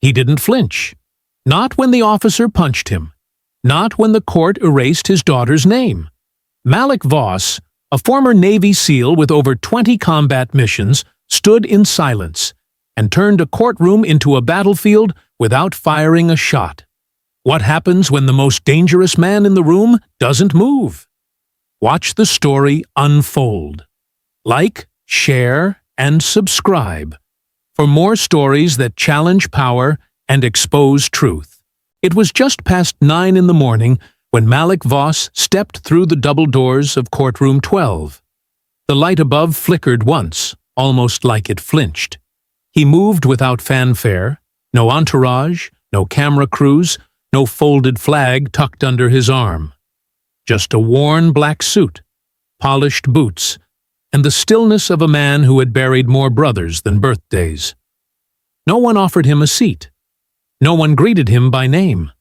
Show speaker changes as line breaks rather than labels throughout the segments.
He didn't flinch. Not when the officer punched him. Not when the court erased his daughter's name. Malik Voss, a former Navy SEAL with over 20 combat missions, stood in silence and turned a courtroom into a battlefield without firing a shot. What happens when the most dangerous man in the room doesn't move? Watch the story unfold. Like, share, and subscribe for more stories that challenge power and expose truth. It was just past 9 in the morning when Malik Voss stepped through the double doors of courtroom 12. The light above flickered once, almost like it flinched. He moved without fanfare, no entourage, no camera crews, no folded flag tucked under his arm. Just a worn black suit, polished boots, and the stillness of a man who had buried more brothers than birthdays. No one offered him a seat. No one greeted him by name.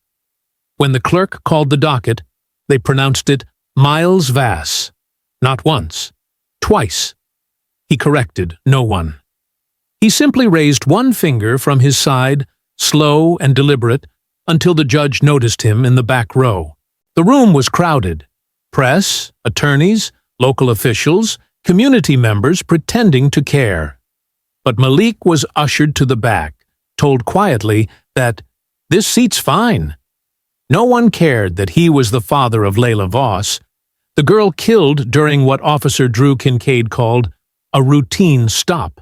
When the clerk called the docket, they pronounced it Miles Vass. Not once, twice. He corrected no one. He simply raised one finger from his side, slow and deliberate, until the judge noticed him in the back row. The room was crowded. Press, attorneys, local officials, community members pretending to care. But Malik was ushered to the back, told quietly that this seat's fine. No one cared that he was the father of Layla Voss, the girl killed during what Officer Drew Kincaid called a routine stop.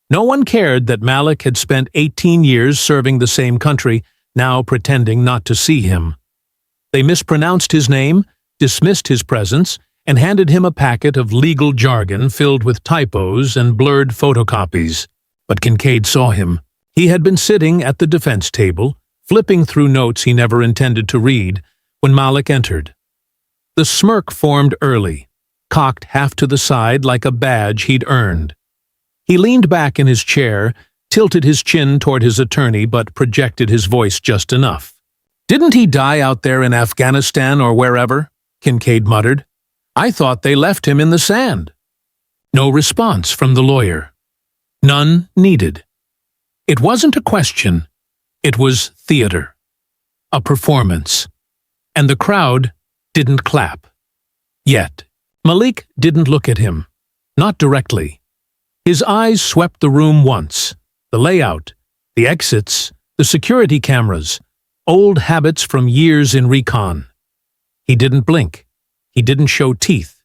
No one cared that Malik had spent 18 years serving the same country, now pretending not to see him. They mispronounced his name, dismissed his presence, and handed him a packet of legal jargon filled with typos and blurred photocopies. But Kincaid saw him. He had been sitting at the defense table, flipping through notes he never intended to read, when Malik entered. The smirk formed early, cocked half to the side like a badge he'd earned. He leaned back in his chair, tilted his chin toward his attorney, but projected his voice just enough. "Didn't he die out there in Afghanistan or wherever?" Kincaid muttered. "I thought they left him in the sand." No response from the lawyer. None needed. It wasn't a question. It was theater. A performance. And the crowd didn't clap. Yet. Malik didn't look at him. Not directly. His eyes swept the room once. The layout, the exits, the security cameras, old habits from years in recon. He didn't blink. He didn't show teeth.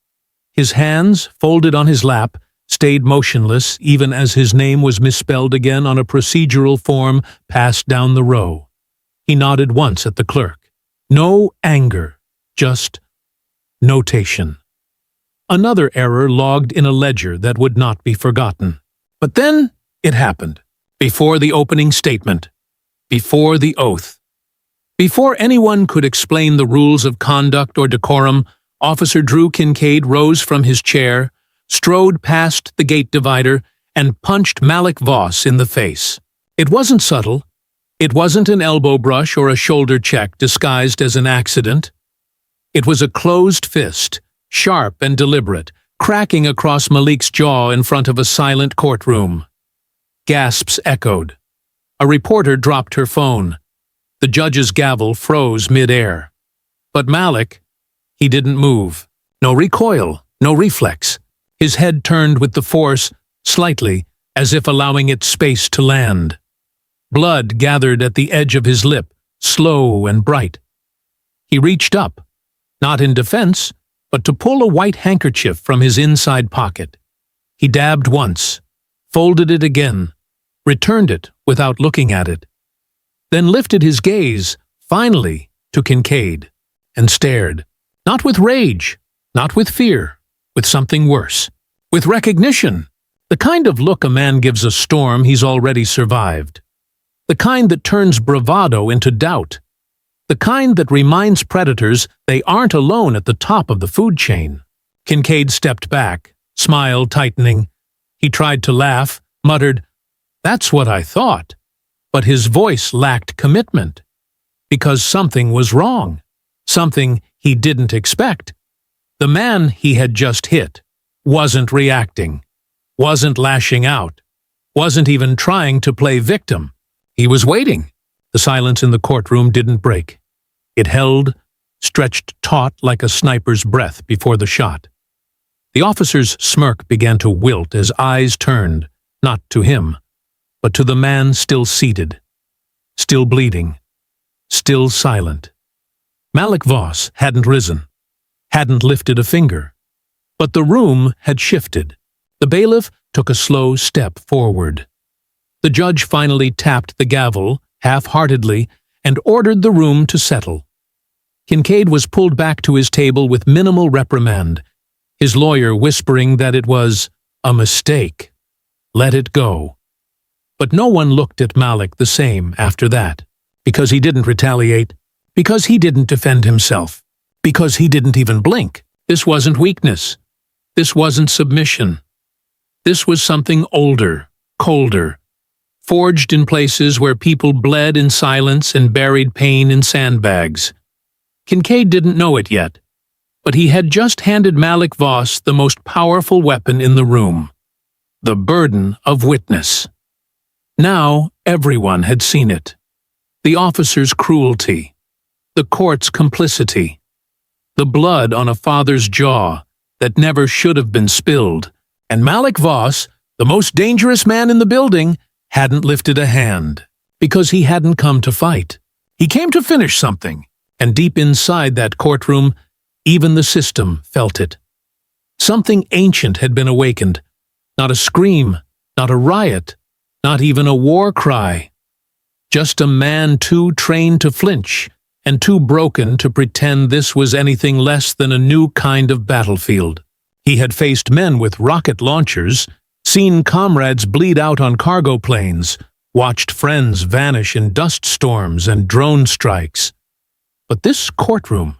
His hands, folded on his lap, stayed motionless even as his name was misspelled again on a procedural form passed down the row. He nodded once at the clerk. No anger, just notation. Another error logged in a ledger that would not be forgotten. But then it happened. Before the opening statement. Before the oath. Before anyone could explain the rules of conduct or decorum, Officer Drew Kincaid rose from his chair, strode past the gate divider, and punched Malik Voss in the face. It wasn't subtle. It wasn't an elbow brush or a shoulder check disguised as an accident. It was a closed fist, sharp and deliberate, cracking across Malik's jaw in front of a silent courtroom. Gasps echoed. A reporter dropped her phone. The judge's gavel froze mid-air. But Malik, he didn't move. No recoil, no reflex. His head turned with the force, slightly, as if allowing it space to land. Blood gathered at the edge of his lip, slow and bright. He reached up, not in defense, but to pull a white handkerchief from his inside pocket. He dabbed once, folded it again, returned it without looking at it, then lifted his gaze, finally, to Kincaid, and stared, not with rage, not with fear, with something worse, with recognition, the kind of look a man gives a storm he's already survived, the kind that turns bravado into doubt, the kind that reminds predators they aren't alone at the top of the food chain. Kincaid stepped back, smile tightening. He tried to laugh, muttered, "That's what I thought." But his voice lacked commitment, because something was wrong, something he didn't expect. The man he had just hit wasn't reacting, wasn't lashing out, wasn't even trying to play victim. He was waiting. The silence in the courtroom didn't break. It held, stretched taut like a sniper's breath before the shot. The officer's smirk began to wilt as eyes turned, not to him, but to the man still seated, still bleeding, still silent. Malik Voss hadn't risen, hadn't lifted a finger. But the room had shifted. The bailiff took a slow step forward. The judge finally tapped the gavel, half-heartedly, and ordered the room to settle. Kincaid was pulled back to his table with minimal reprimand, his lawyer whispering that it was a mistake. Let it go. But no one looked at Malik the same after that, because he didn't retaliate, because he didn't defend himself, because he didn't even blink. This wasn't weakness. This wasn't submission. This was something older, colder, forged in places where people bled in silence and buried pain in sandbags. Kincaid didn't know it yet, but he had just handed Malik Voss the most powerful weapon in the room, the burden of witness. Now everyone had seen it. The officer's cruelty, the court's complicity, the blood on a father's jaw that never should have been spilled, and Malik Voss, the most dangerous man in the building, hadn't lifted a hand, because he hadn't come to fight. He came to finish something, and deep inside that courtroom, even the system felt it. Something ancient had been awakened, not a scream, not a riot, not even a war cry. Just a man too trained to flinch, and too broken to pretend this was anything less than a new kind of battlefield. He had faced men with rocket launchers, seen comrades bleed out on cargo planes, watched friends vanish in dust storms and drone strikes. But this courtroom,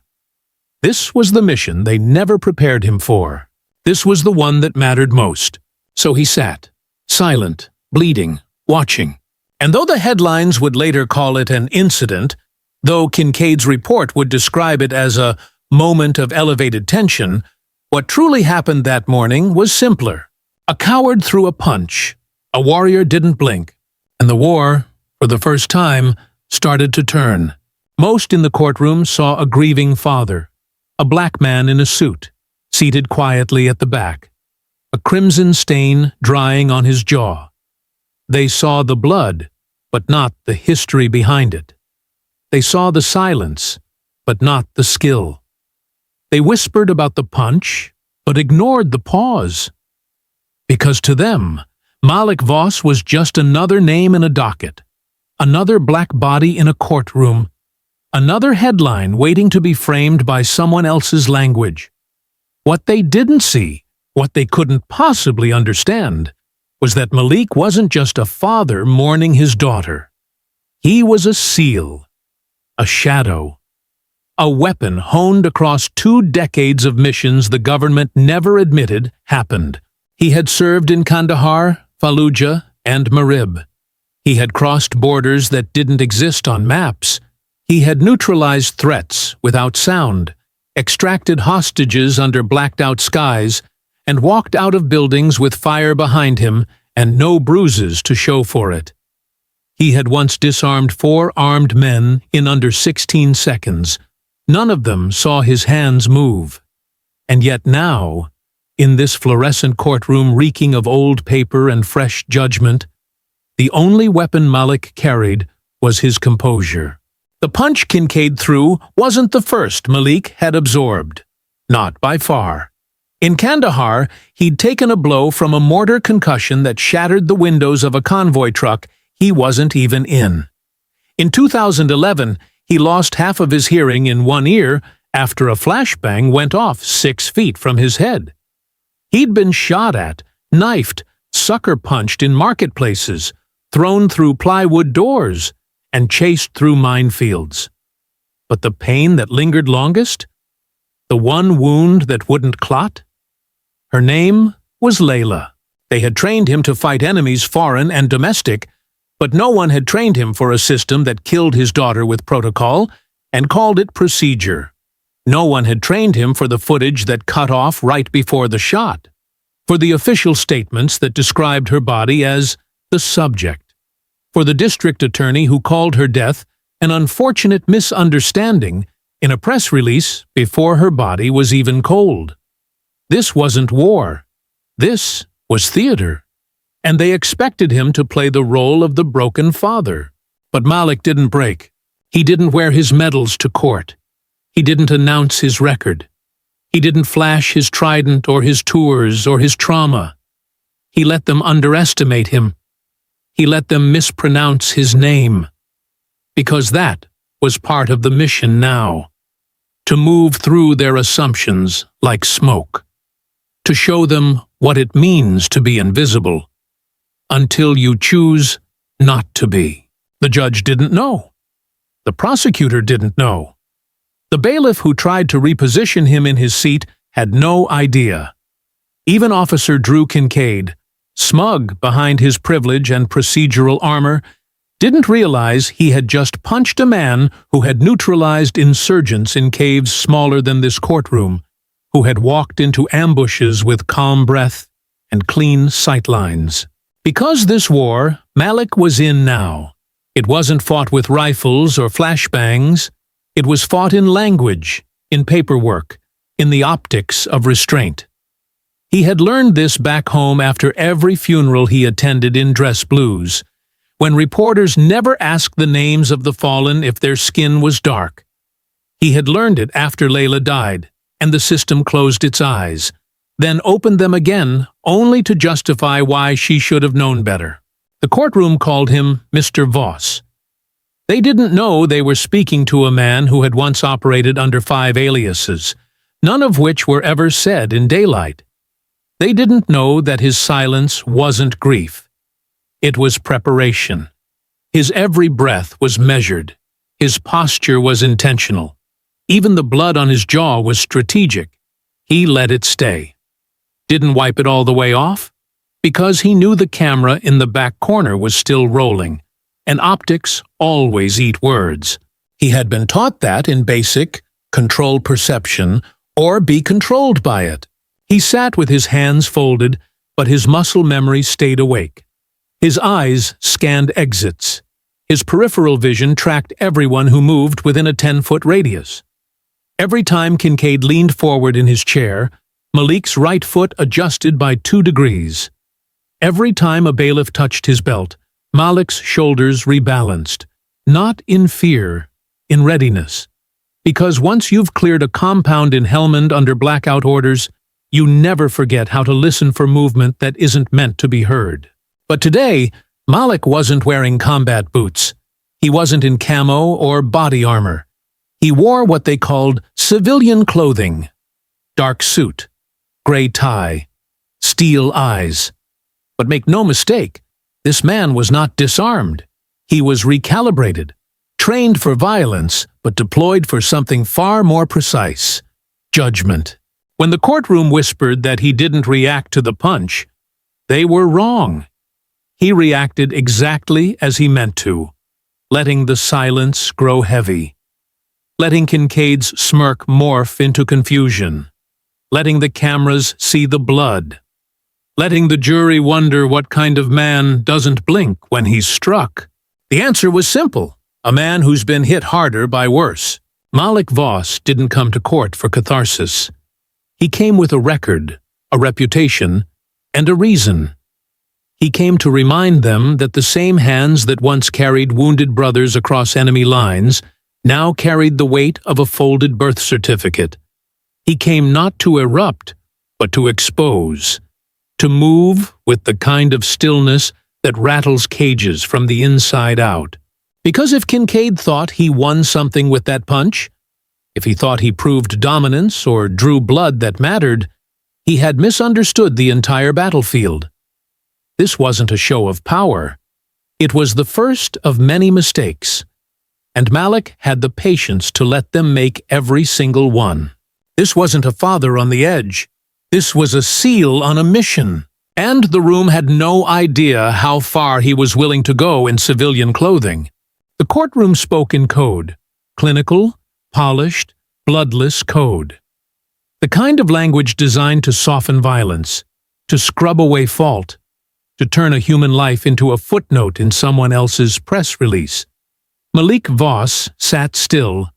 this was the mission they never prepared him for. This was the one that mattered most. So he sat, silent, bleeding, watching. And though the headlines would later call it an incident, though Kincaid's report would describe it as a moment of elevated tension, what truly happened that morning was simpler. A coward threw a punch, a warrior didn't blink, and the war, for the first time, started to turn. Most in the courtroom saw a grieving father, a black man in a suit, seated quietly at the back, a crimson stain drying on his jaw. They saw the blood, but not the history behind it. They saw the silence, but not the skill. They whispered about the punch, but ignored the pause. Because to them, Malik Voss was just another name in a docket, another black body in a courtroom, another headline waiting to be framed by someone else's language. What they didn't see, what they couldn't possibly understand, was that Malik wasn't just a father mourning his daughter. He was a seal. A shadow. A weapon honed across 2 decades of missions the government never admitted happened. He had served in Kandahar, Fallujah, and Marib. He had crossed borders that didn't exist on maps. He had neutralized threats without sound, extracted hostages under blacked-out skies, and walked out of buildings with fire behind him and no bruises to show for it. He had once disarmed 4 armed men in under 16 seconds. None of them saw his hands move. And yet now, in this fluorescent courtroom reeking of old paper and fresh judgment, the only weapon Malik carried was his composure. The punch Kincaid threw wasn't the first Malik had absorbed. Not by far. In Kandahar, he'd taken a blow from a mortar concussion that shattered the windows of a convoy truck he wasn't even in. In 2011, he lost half of his hearing in one ear after a flashbang went off 6 feet from his head. He'd been shot at, knifed, sucker-punched in marketplaces, thrown through plywood doors, and chased through minefields. But the pain that lingered longest? The one wound that wouldn't clot? Her name was Layla. They had trained him to fight enemies foreign and domestic, but no one had trained him for a system that killed his daughter with protocol and called it procedure. No one had trained him for the footage that cut off right before the shot, for the official statements that described her body as the subject, for the district attorney who called her death an unfortunate misunderstanding in a press release before her body was even cold. This wasn't war. This was theater. And they expected him to play the role of the broken father. But Malik didn't break. He didn't wear his medals to court. He didn't announce his record. He didn't flash his trident or his tours or his trauma. He let them underestimate him. He let them mispronounce his name. Because that was part of the mission now. To move through their assumptions like smoke. To show them what it means to be invisible. Until you choose not to be. The judge didn't know. The prosecutor didn't know. The bailiff who tried to reposition him in his seat had no idea. Even Officer Drew Kincaid, smug behind his privilege and procedural armor, didn't realize he had just punched a man who had neutralized insurgents in caves smaller than this courtroom, who had walked into ambushes with calm breath and clean sightlines. Because this war Malik was in now, it wasn't fought with rifles or flashbangs. It was fought in language, in paperwork, in the optics of restraint. He had learned this back home after every funeral he attended in dress blues, when reporters never asked the names of the fallen if their skin was dark. He had learned it after Layla died, and the system closed its eyes, then opened them again only to justify why she should have known better. The courtroom called him Mr. Voss. They didn't know they were speaking to a man who had once operated under 5 aliases, none of which were ever said in daylight. They didn't know that his silence wasn't grief. It was preparation. His every breath was measured. His posture was intentional. Even the blood on his jaw was strategic. He let it stay. Didn't wipe it all the way off? Because he knew the camera in the back corner was still rolling, and optics always eat words. He had been taught that in basic, control perception, or be controlled by it. He sat with his hands folded, but his muscle memory stayed awake. His eyes scanned exits. His peripheral vision tracked everyone who moved within a 10-foot radius. Every time Kincaid leaned forward in his chair, Malik's right foot adjusted by 2 degrees. Every time a bailiff touched his belt, Malik's shoulders rebalanced, not in fear, in readiness. Because once you've cleared a compound in Helmand under blackout orders, you never forget how to listen for movement that isn't meant to be heard. But today, Malik wasn't wearing combat boots. He wasn't in camo or body armor. He wore what they called civilian clothing. Dark suit, gray tie, steel eyes. But make no mistake, this man was not disarmed. He was recalibrated, trained for violence, but deployed for something far more precise: judgment. When the courtroom whispered that he didn't react to the punch, they were wrong. He reacted exactly as he meant to, letting the silence grow heavy, letting Kincaid's smirk morph into confusion, letting the cameras see the blood, letting the jury wonder what kind of man doesn't blink when he's struck. The answer was simple: a man who's been hit harder by worse. Malik Voss didn't come to court for catharsis. He came with a record, a reputation, and a reason. He came to remind them that the same hands that once carried wounded brothers across enemy lines now carried the weight of a folded birth certificate. He came not to erupt, but to expose, to move with the kind of stillness that rattles cages from the inside out. Because if Kincaid thought he won something with that punch, if he thought he proved dominance or drew blood that mattered, he had misunderstood the entire battlefield. This wasn't a show of power. It was the first of many mistakes, and Malik had the patience to let them make every single one. This wasn't a father on the edge. This was a SEAL on a mission, and the room had no idea how far he was willing to go in civilian clothing. The courtroom spoke in code, clinical, polished, bloodless code. The kind of language designed to soften violence, to scrub away fault, to turn a human life into a footnote in someone else's press release. Malik Voss sat still,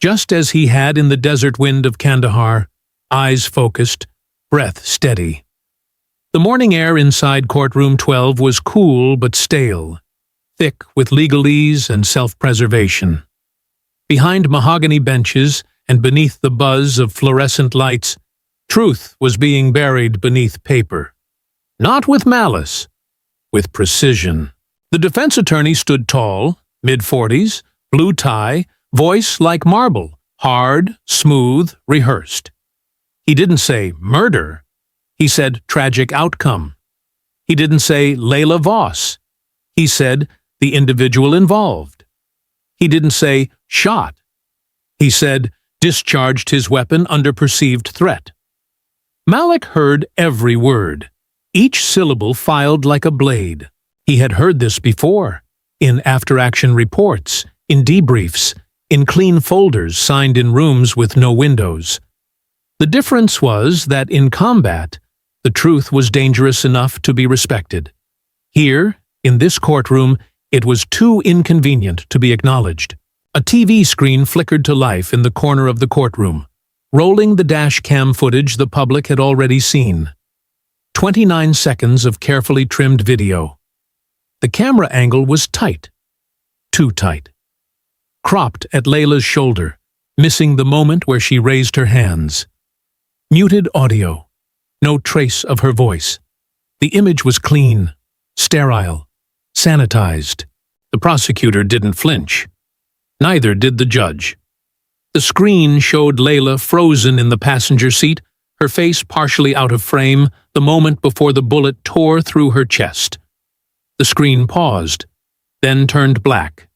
just as he had in the desert wind of Kandahar, eyes focused, breath steady. The morning air inside courtroom 12 was cool but stale, thick with legalese and self-preservation. Behind mahogany benches and beneath the buzz of fluorescent lights, truth was being buried beneath paper. Not with malice, with precision. The defense attorney stood tall, mid-40s, blue tie, voice like marble, hard, smooth, rehearsed. He didn't say murder. He said tragic outcome. He didn't say Layla Voss. He said the individual involved. He didn't say shot. He said discharged his weapon under perceived threat. Malik heard every word, each syllable filed like a blade. He had heard this before, in after-action reports, in debriefs, in clean folders signed in rooms with no windows. The difference was that in combat, the truth was dangerous enough to be respected. Here, in this courtroom, it was too inconvenient to be acknowledged. A TV screen flickered to life in the corner of the courtroom, rolling the dash cam footage the public had already seen. 29 seconds of carefully trimmed video. The camera angle was tight. Too tight. Cropped at Layla's shoulder, missing the moment where she raised her hands. Muted audio. No trace of her voice. The image was clean, sterile, sanitized. The prosecutor didn't flinch. Neither did the judge. The screen showed Layla frozen in the passenger seat, her face partially out of frame, the moment before the bullet tore through her chest. The screen paused, then turned black.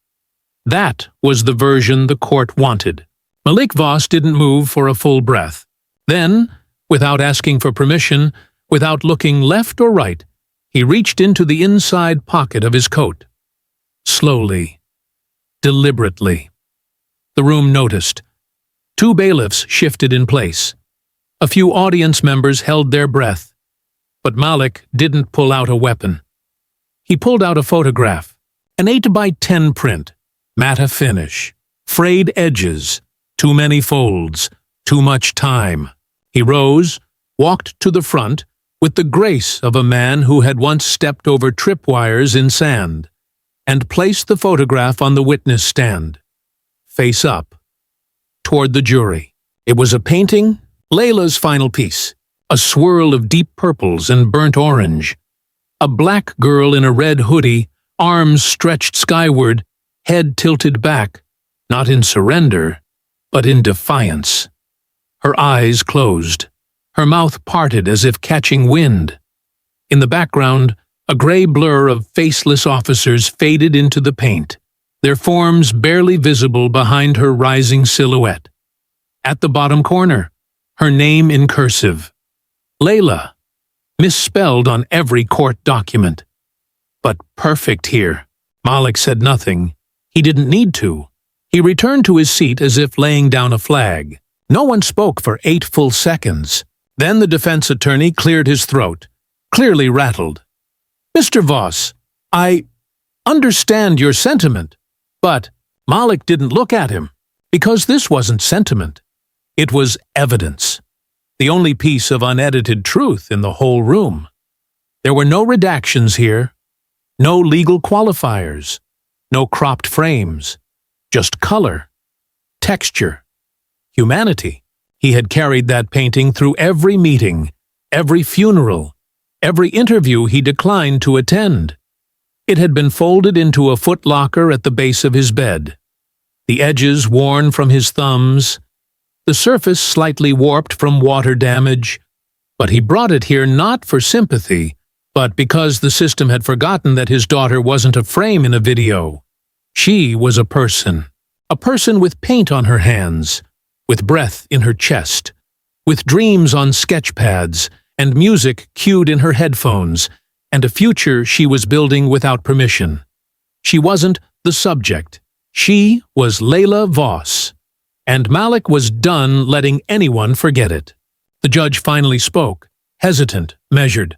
That was the version the court wanted. Malik Voss didn't move for a full breath. Then, without asking for permission, without looking left or right, he reached into the inside pocket of his coat. Slowly, deliberately. The room noticed. 2 bailiffs shifted in place. A few audience members held their breath. But Malik didn't pull out a weapon. He pulled out a photograph, an 8x10 print, matte finish, frayed edges, too many folds, too much time. He rose, walked to the front, with the grace of a man who had once stepped over tripwires in sand, and placed the photograph on the witness stand, face up, toward the jury. It was a painting, Layla's final piece, a swirl of deep purples and burnt orange. A black girl in a red hoodie, arms stretched skyward, head tilted back, not in surrender, but in defiance. Her eyes closed, her mouth parted as if catching wind. In the background, a gray blur of faceless officers faded into the paint, their forms barely visible behind her rising silhouette. At the bottom corner, her name in cursive. Layla, misspelled on every court document. But perfect here. Malik said nothing. He didn't need to. He returned to his seat as if laying down a flag. No one spoke for 8 full seconds. Then the defense attorney cleared his throat, clearly rattled. "Mr. Voss, I understand your sentiment, but..." Malik didn't look at him, because this wasn't sentiment. It was evidence. The only piece of unedited truth in the whole room. There were no redactions here, no legal qualifiers, no cropped frames, just color, texture, humanity. He had carried that painting through every meeting, every funeral, every interview he declined to attend. It had been folded into a footlocker at the base of his bed, the edges worn from his thumbs, the surface slightly warped from water damage, but he brought it here not for sympathy, but because the system had forgotten that his daughter wasn't a frame in a video. She was a person with paint on her hands, with breath in her chest, with dreams on sketch pads, and music cued in her headphones, and a future she was building without permission. She wasn't the subject. She was Layla Voss. And Malik was done letting anyone forget it. The judge finally spoke, hesitant, measured.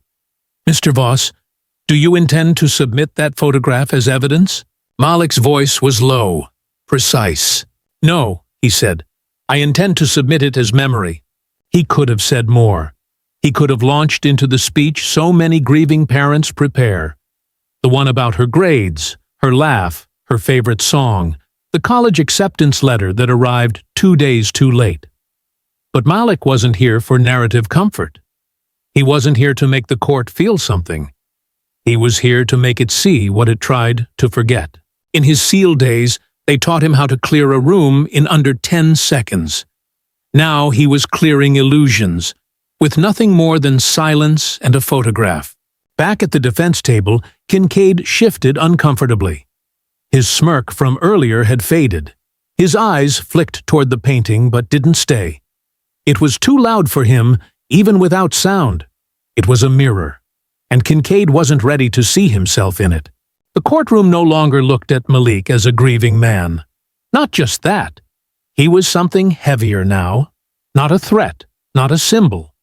"Mr. Voss, "Do you intend to submit that photograph as evidence?" Malik's voice was low, precise. "No," he said. "I intend to submit it as memory." He could have said more. He could have launched into the speech so many grieving parents prepare. The one about her grades, her laugh, her favorite song, the college acceptance letter that arrived 2 days too late. But Malik wasn't here for narrative comfort. He wasn't here to make the court feel something. He was here to make it see what it tried to forget. In his SEAL days, they taught him how to clear a room in under 10 seconds. Now he was clearing illusions, with nothing more than silence and a photograph. Back at the defense table, Kincaid shifted uncomfortably. His smirk from earlier had faded. His eyes flicked toward the painting but didn't stay. It was too loud for him, even without sound. It was a mirror, and Kincaid wasn't ready to see himself in it. The courtroom no longer looked at Malik as a grieving man. Not just that. He was something heavier now. Not a threat, not a symbol.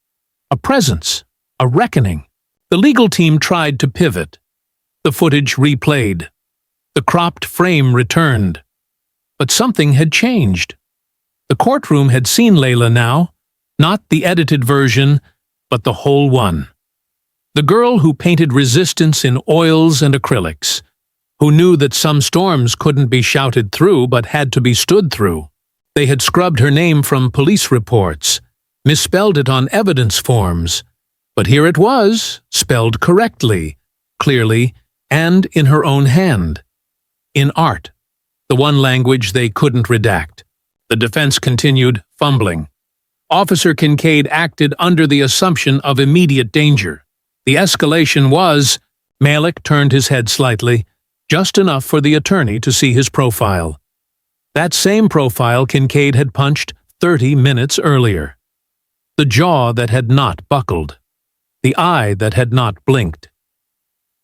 A presence, a reckoning. The legal team tried to pivot. The footage replayed. The cropped frame returned. But something had changed. The courtroom had seen Layla now, not the edited version, but the whole one. The girl who painted resistance in oils and acrylics, who knew that some storms couldn't be shouted through but had to be stood through. They had scrubbed her name from police reports, misspelled it on evidence forms, but here it was, spelled correctly, clearly, and in her own hand. In art, the one language they couldn't redact. The defense continued, fumbling. Officer Kincaid acted under the assumption of immediate danger. The escalation was, Malik turned his head slightly, just enough for the attorney to see his profile. That same profile Kincaid had punched 30 minutes earlier. The jaw that had not buckled. The eye that had not blinked.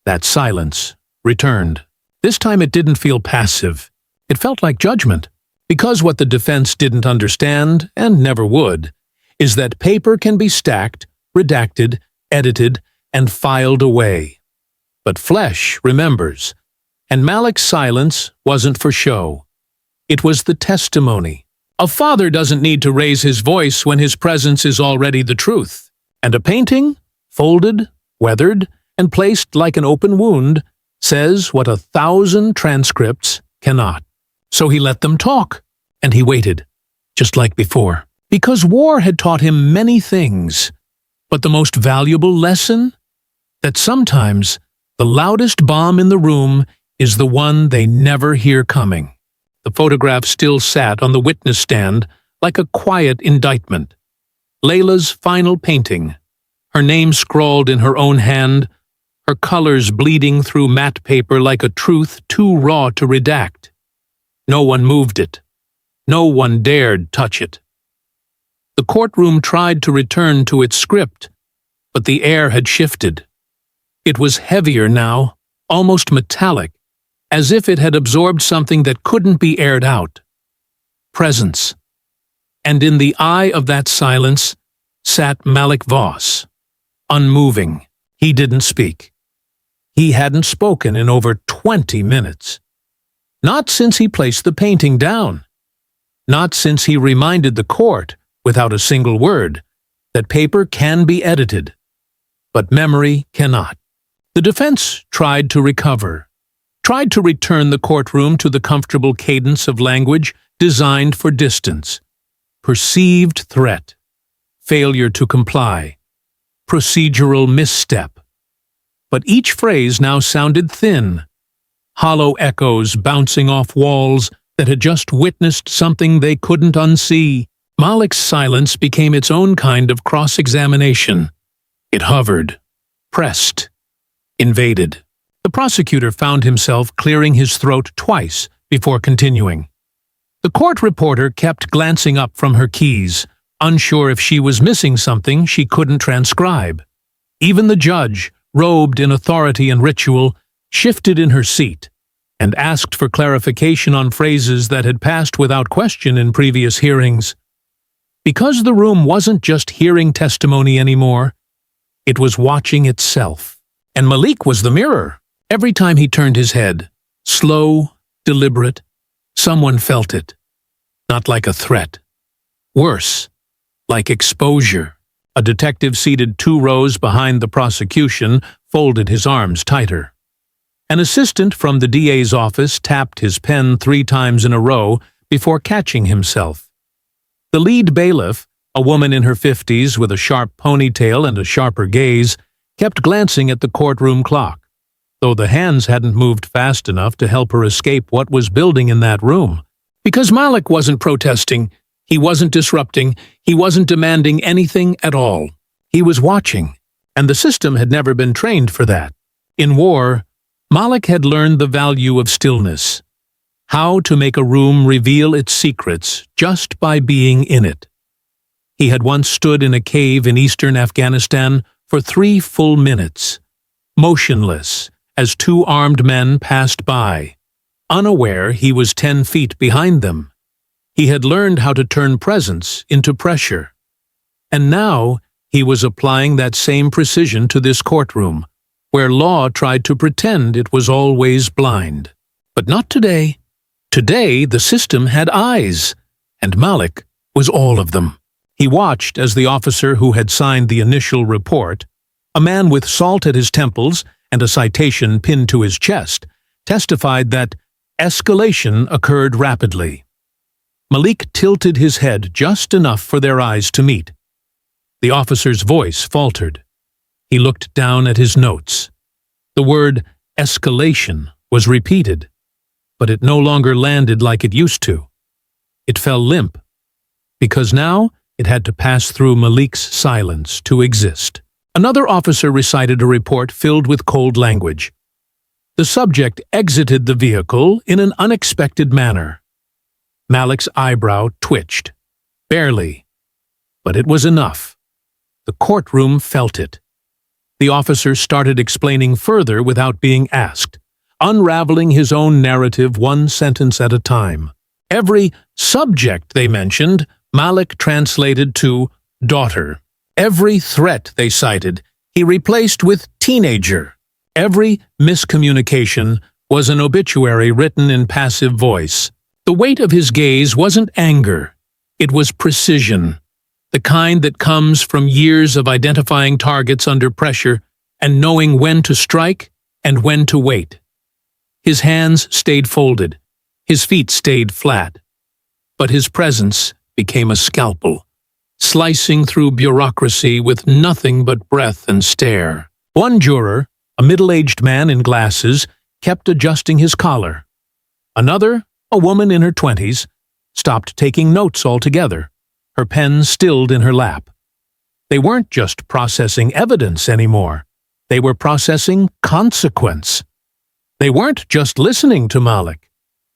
That silence returned. This time it didn't feel passive. It felt like judgment. Because what the defense didn't understand, and never would, is that paper can be stacked, redacted, edited, and filed away. But flesh remembers, and Malik's silence wasn't for show. It was the testimony. A father doesn't need to raise his voice when his presence is already the truth. And a painting, folded, weathered, and placed like an open wound, says what 1,000 transcripts cannot. So he let them talk, and he waited, just like before. Because war had taught him many things, but the most valuable lesson? That sometimes the loudest bomb in the room is the one they never hear coming. The photograph still sat on the witness stand like a quiet indictment. Layla's final painting, her name scrawled in her own hand, her colors bleeding through matte paper like a truth too raw to redact. No one moved it. No one dared touch it. The courtroom tried to return to its script, but the air had shifted. It was heavier now, almost metallic, as if it had absorbed something that couldn't be aired out. Presence. And in the eye of that silence sat Malik Voss, unmoving. He didn't speak. He hadn't spoken in over 20 minutes. Not since he placed the painting down. Not since he reminded the court, without a single word, that paper can be edited, but memory cannot. The defense tried to recover, tried to return the courtroom to the comfortable cadence of language designed for distance. Perceived threat, failure to comply, procedural misstep. But each phrase now sounded thin, hollow echoes bouncing off walls that had just witnessed something they couldn't unsee. Malik's silence became its own kind of cross-examination. It hovered, pressed, invaded. The prosecutor found himself clearing his throat twice before continuing. The court reporter kept glancing up from her keys, unsure if she was missing something she couldn't transcribe. Even the judge, robed in authority and ritual, shifted in her seat and asked for clarification on phrases that had passed without question in previous hearings. Because the room wasn't just hearing testimony anymore, it was watching itself. And Malik was the mirror. Every time he turned his head, slow, deliberate, someone felt it. Not like a threat. Worse, like exposure. A detective seated 2 rows behind the prosecution folded his arms tighter. An assistant from the DA's office tapped his pen 3 times in a row before catching himself. The lead bailiff, a woman in her 50s with a sharp ponytail and a sharper gaze, kept glancing at the courtroom clock, though the hands hadn't moved fast enough to help her escape what was building in that room. Because Malik wasn't protesting, he wasn't disrupting, he wasn't demanding anything at all. He was watching, and the system had never been trained for that. In war, Malik had learned the value of stillness, how to make a room reveal its secrets just by being in it. He had once stood in a cave in eastern Afghanistan for 3 full minutes, motionless as 2 armed men passed by, unaware he was 10 feet behind them. He had learned how to turn presence into pressure. And now he was applying that same precision to this courtroom, where law tried to pretend it was always blind. But not today. Today the system had eyes, and Malik was all of them. He watched as the officer who had signed the initial report, a man with salt at his temples and a citation pinned to his chest, testified that escalation occurred rapidly. Malik tilted his head just enough for their eyes to meet. The officer's voice faltered. He looked down at his notes. The word escalation was repeated, but it no longer landed like it used to. It fell limp, because now it had to pass through Malik's silence to exist. Another officer recited a report filled with cold language. The subject exited the vehicle in an unexpected manner. Malik's eyebrow twitched. Barely. But it was enough. The courtroom felt it. The officer started explaining further without being asked, unraveling his own narrative 1 sentence at a time. Every subject they mentioned, Malik translated to daughter. Every threat they cited, he replaced with teenager. Every miscommunication was an obituary written in passive voice. The weight of his gaze wasn't anger. It was precision, the kind that comes from years of identifying targets under pressure and knowing when to strike and when to wait. His hands stayed folded. His feet stayed flat. But his presence became a scalpel, slicing through bureaucracy with nothing but breath and stare. One juror, a middle-aged man in glasses, kept adjusting his collar. Another, a woman in her 20s, stopped taking notes altogether, her pen stilled in her lap. They weren't just processing evidence anymore. They were processing consequence. They weren't just listening to Malik.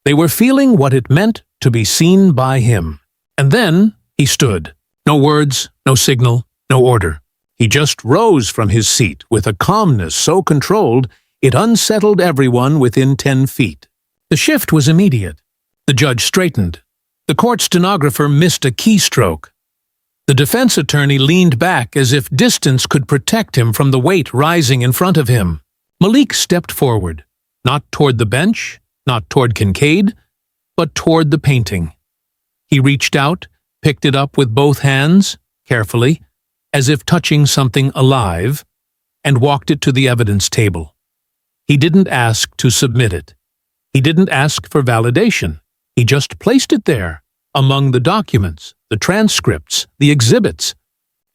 They were feeling what it meant to be seen by him. And then he stood. No words, no signal, no order. He just rose from his seat with a calmness so controlled it unsettled everyone within 10 feet. The shift was immediate. The judge straightened. The court stenographer missed a keystroke. The defense attorney leaned back as if distance could protect him from the weight rising in front of him. Malik stepped forward, not toward the bench, not toward Kincaid, but toward the painting. He reached out, picked it up with both hands, carefully, as if touching something alive, and walked it to the evidence table. He didn't ask to submit it. He didn't ask for validation. He just placed it there, among the documents, the transcripts, the exhibits.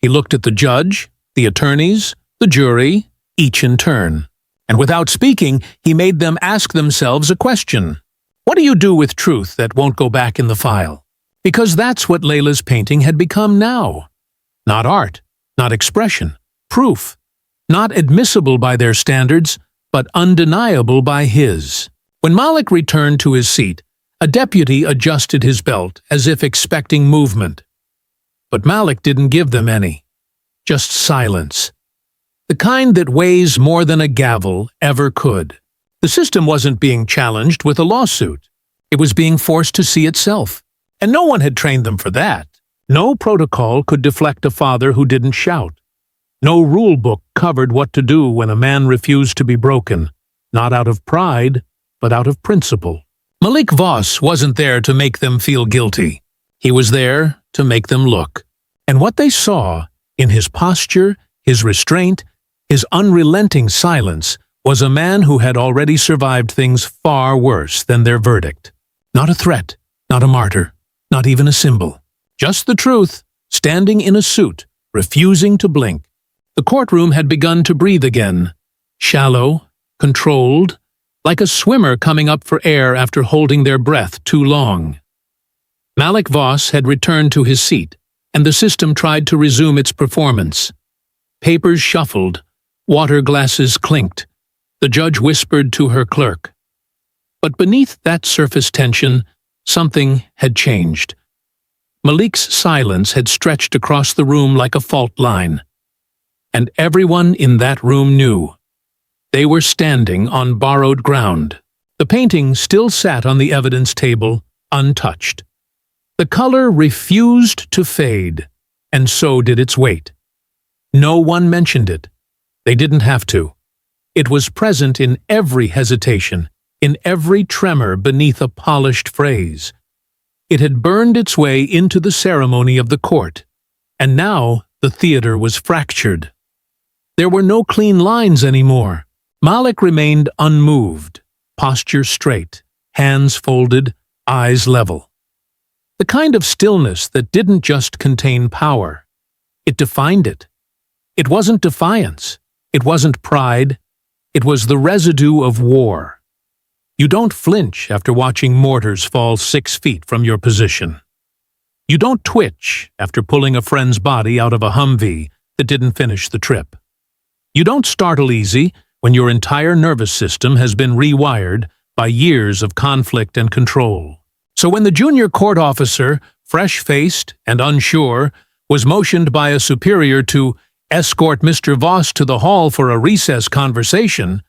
He looked at the judge, the attorneys, the jury, each in turn. And without speaking, he made them ask themselves a question. What do you do with truth that won't go back in the file? Because that's what Layla's painting had become now. Not art, not expression, proof. Not admissible by their standards, but undeniable by his. When Malik returned to his seat, a deputy adjusted his belt as if expecting movement. But Malik didn't give them any. Just silence. The kind that weighs more than a gavel ever could. The system wasn't being challenged with a lawsuit. It was being forced to see itself. And no one had trained them for that. No protocol could deflect a father who didn't shout. No rule book covered what to do when a man refused to be broken, not out of pride, but out of principle. Malik Voss wasn't there to make them feel guilty. He was there to make them look. And what they saw, in his posture, his restraint, his unrelenting silence, was a man who had already survived things far worse than their verdict. Not a threat, not a martyr, not even a symbol. Just the truth, standing in a suit, refusing to blink. The courtroom had begun to breathe again, shallow, controlled, like a swimmer coming up for air after holding their breath too long. Malik Voss had returned to his seat, and the system tried to resume its performance. Papers shuffled, water glasses clinked. The judge whispered to her clerk. But beneath that surface tension, something had changed. Malik's silence had stretched across the room like a fault line. And everyone in that room knew. They were standing on borrowed ground. The painting still sat on the evidence table, untouched. The color refused to fade, and so did its weight. No one mentioned it. They didn't have to. It was present in every hesitation, in every tremor beneath a polished phrase. It had burned its way into the ceremony of the court, and now the theater was fractured. There were no clean lines anymore. Malik remained unmoved, posture straight, hands folded, eyes level. The kind of stillness that didn't just contain power. It defined it. It wasn't defiance. It wasn't pride. It was the residue of war. You don't flinch after watching mortars fall 6 feet from your position. You don't twitch after pulling a friend's body out of a Humvee that didn't finish the trip. You don't startle easy when your entire nervous system has been rewired by years of conflict and control. So when the junior court officer, fresh-faced and unsure, was motioned by a superior to escort Mr. Voss to the hall for a recess conversation,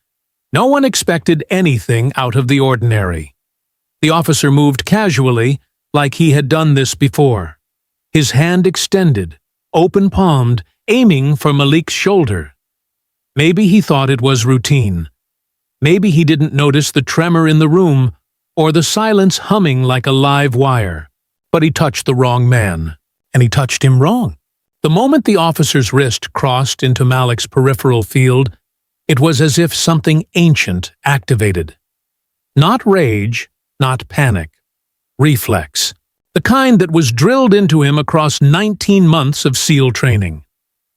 no one expected anything out of the ordinary. The officer moved casually, like he had done this before. His hand extended, open-palmed, aiming for Malik's shoulder. Maybe he thought it was routine. Maybe he didn't notice the tremor in the room or the silence humming like a live wire. But he touched the wrong man, and he touched him wrong. The moment the officer's wrist crossed into Malik's peripheral field, it was as if something ancient activated. Not rage, not panic. Reflex. The kind that was drilled into him across 19 months of SEAL training.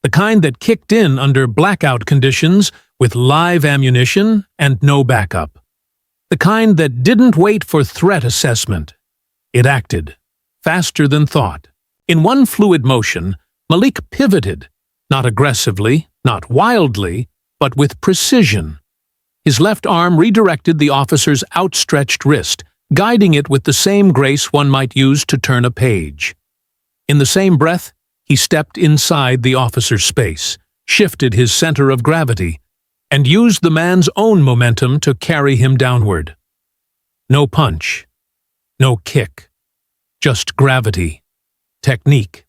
The kind that kicked in under blackout conditions with live ammunition and no backup. The kind that didn't wait for threat assessment. It acted, faster than thought. In one fluid motion, Malik pivoted, not aggressively, not wildly, but with precision. His left arm redirected the officer's outstretched wrist, guiding it with the same grace one might use to turn a page. In the same breath, he stepped inside the officer's space, shifted his center of gravity, and used the man's own momentum to carry him downward. No punch, no kick, just gravity, technique,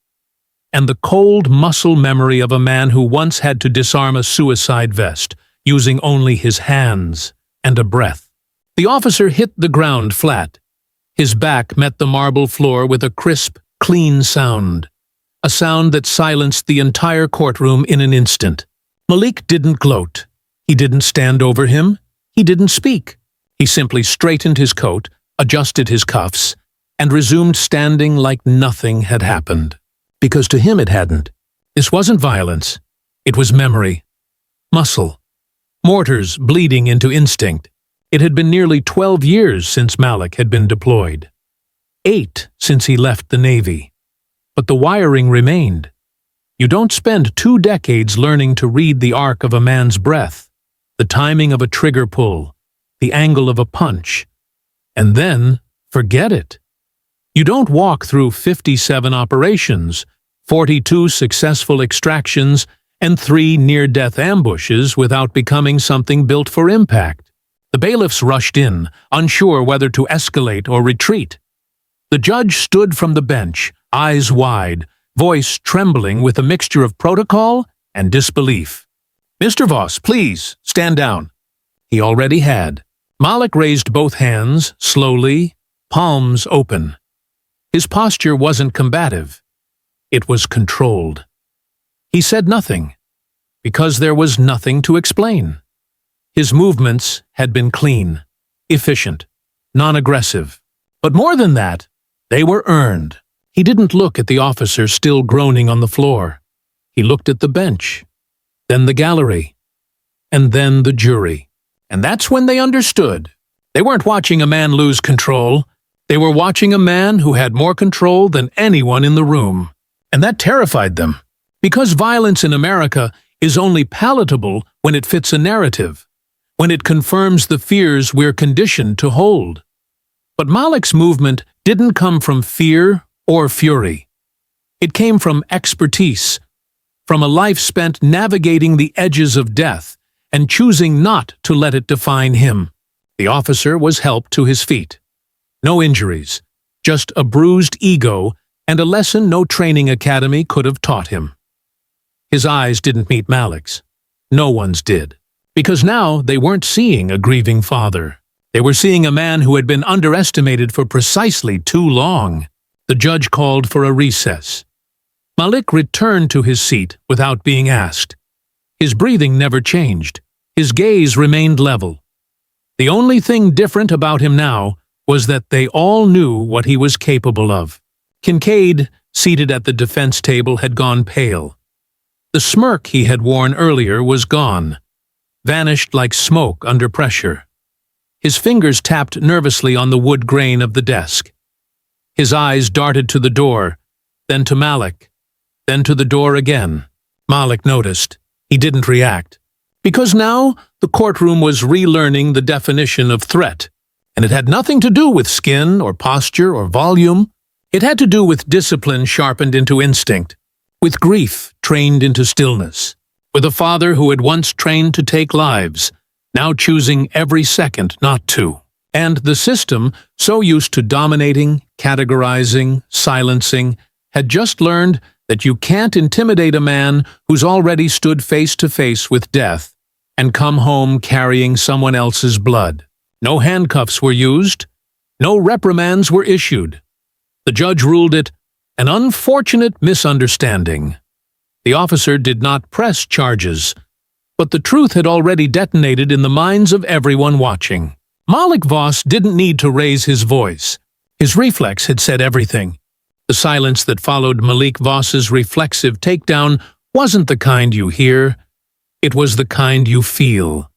and the cold muscle memory of a man who once had to disarm a suicide vest, using only his hands and a breath. The officer hit the ground flat. His back met the marble floor with a crisp, clean sound. A sound that silenced the entire courtroom in an instant. Malik didn't gloat. He didn't stand over him. He didn't speak. He simply straightened his coat, adjusted his cuffs, and resumed standing like nothing had happened. Because to him it hadn't. This wasn't violence. It was memory. Muscle. Mortars bleeding into instinct. It had been nearly 12 years since Malik had been deployed. 8 since he left the Navy. But the wiring remained. You don't spend 2 decades learning to read the arc of a man's breath, the timing of a trigger pull, the angle of a punch, and then forget it. You don't walk through 57 operations, 42 successful extractions, and 3 near-death ambushes without becoming something built for impact. The bailiffs rushed in, unsure whether to escalate or retreat. The judge stood from the bench, eyes wide, voice trembling with a mixture of protocol and disbelief. "Mr. Voss, please, stand down." He already had. Malik raised both hands, slowly, palms open. His posture wasn't combative. It was controlled. He said nothing, because there was nothing to explain. His movements had been clean, efficient, non-aggressive. But more than that, they were earned. He didn't look at the officer still groaning on the floor. He looked at the bench, then the gallery, and then the jury. And that's when they understood. They weren't watching a man lose control. They were watching a man who had more control than anyone in the room. And that terrified them, because violence in America is only palatable when it fits a narrative, when it confirms the fears we're conditioned to hold. But Malik's movement didn't come from fear or fury. It came from expertise, from a life spent navigating the edges of death and choosing not to let it define him. The officer was helped to his feet. No injuries, just a bruised ego and a lesson no training academy could have taught him. His eyes didn't meet Malik's. No one's did. Because now they weren't seeing a grieving father. They were seeing a man who had been underestimated for precisely too long. The judge called for a recess. Malik returned to his seat without being asked. His breathing never changed. His gaze remained level. The only thing different about him now was that they all knew what he was capable of. Kincaid, seated at the defense table, had gone pale. The smirk he had worn earlier was gone, vanished like smoke under pressure. His fingers tapped nervously on the wood grain of the desk. His eyes darted to the door, then to Malik, then to the door again. Malik noticed. He didn't react. Because now the courtroom was relearning the definition of threat, and it had nothing to do with skin or posture or volume. It had to do with discipline sharpened into instinct, with grief trained into stillness, with a father who had once trained to take lives, now choosing every second not to. And the system, so used to dominating, categorizing, silencing, had just learned that you can't intimidate a man who's already stood face to face with death and come home carrying someone else's blood. No handcuffs were used. No reprimands were issued. The judge ruled it an unfortunate misunderstanding. The officer did not press charges, but the truth had already detonated in the minds of everyone watching. Malik Voss didn't need to raise his voice. His reflex had said everything. The silence that followed Malik Voss's reflexive takedown wasn't the kind you hear. It was the kind you feel.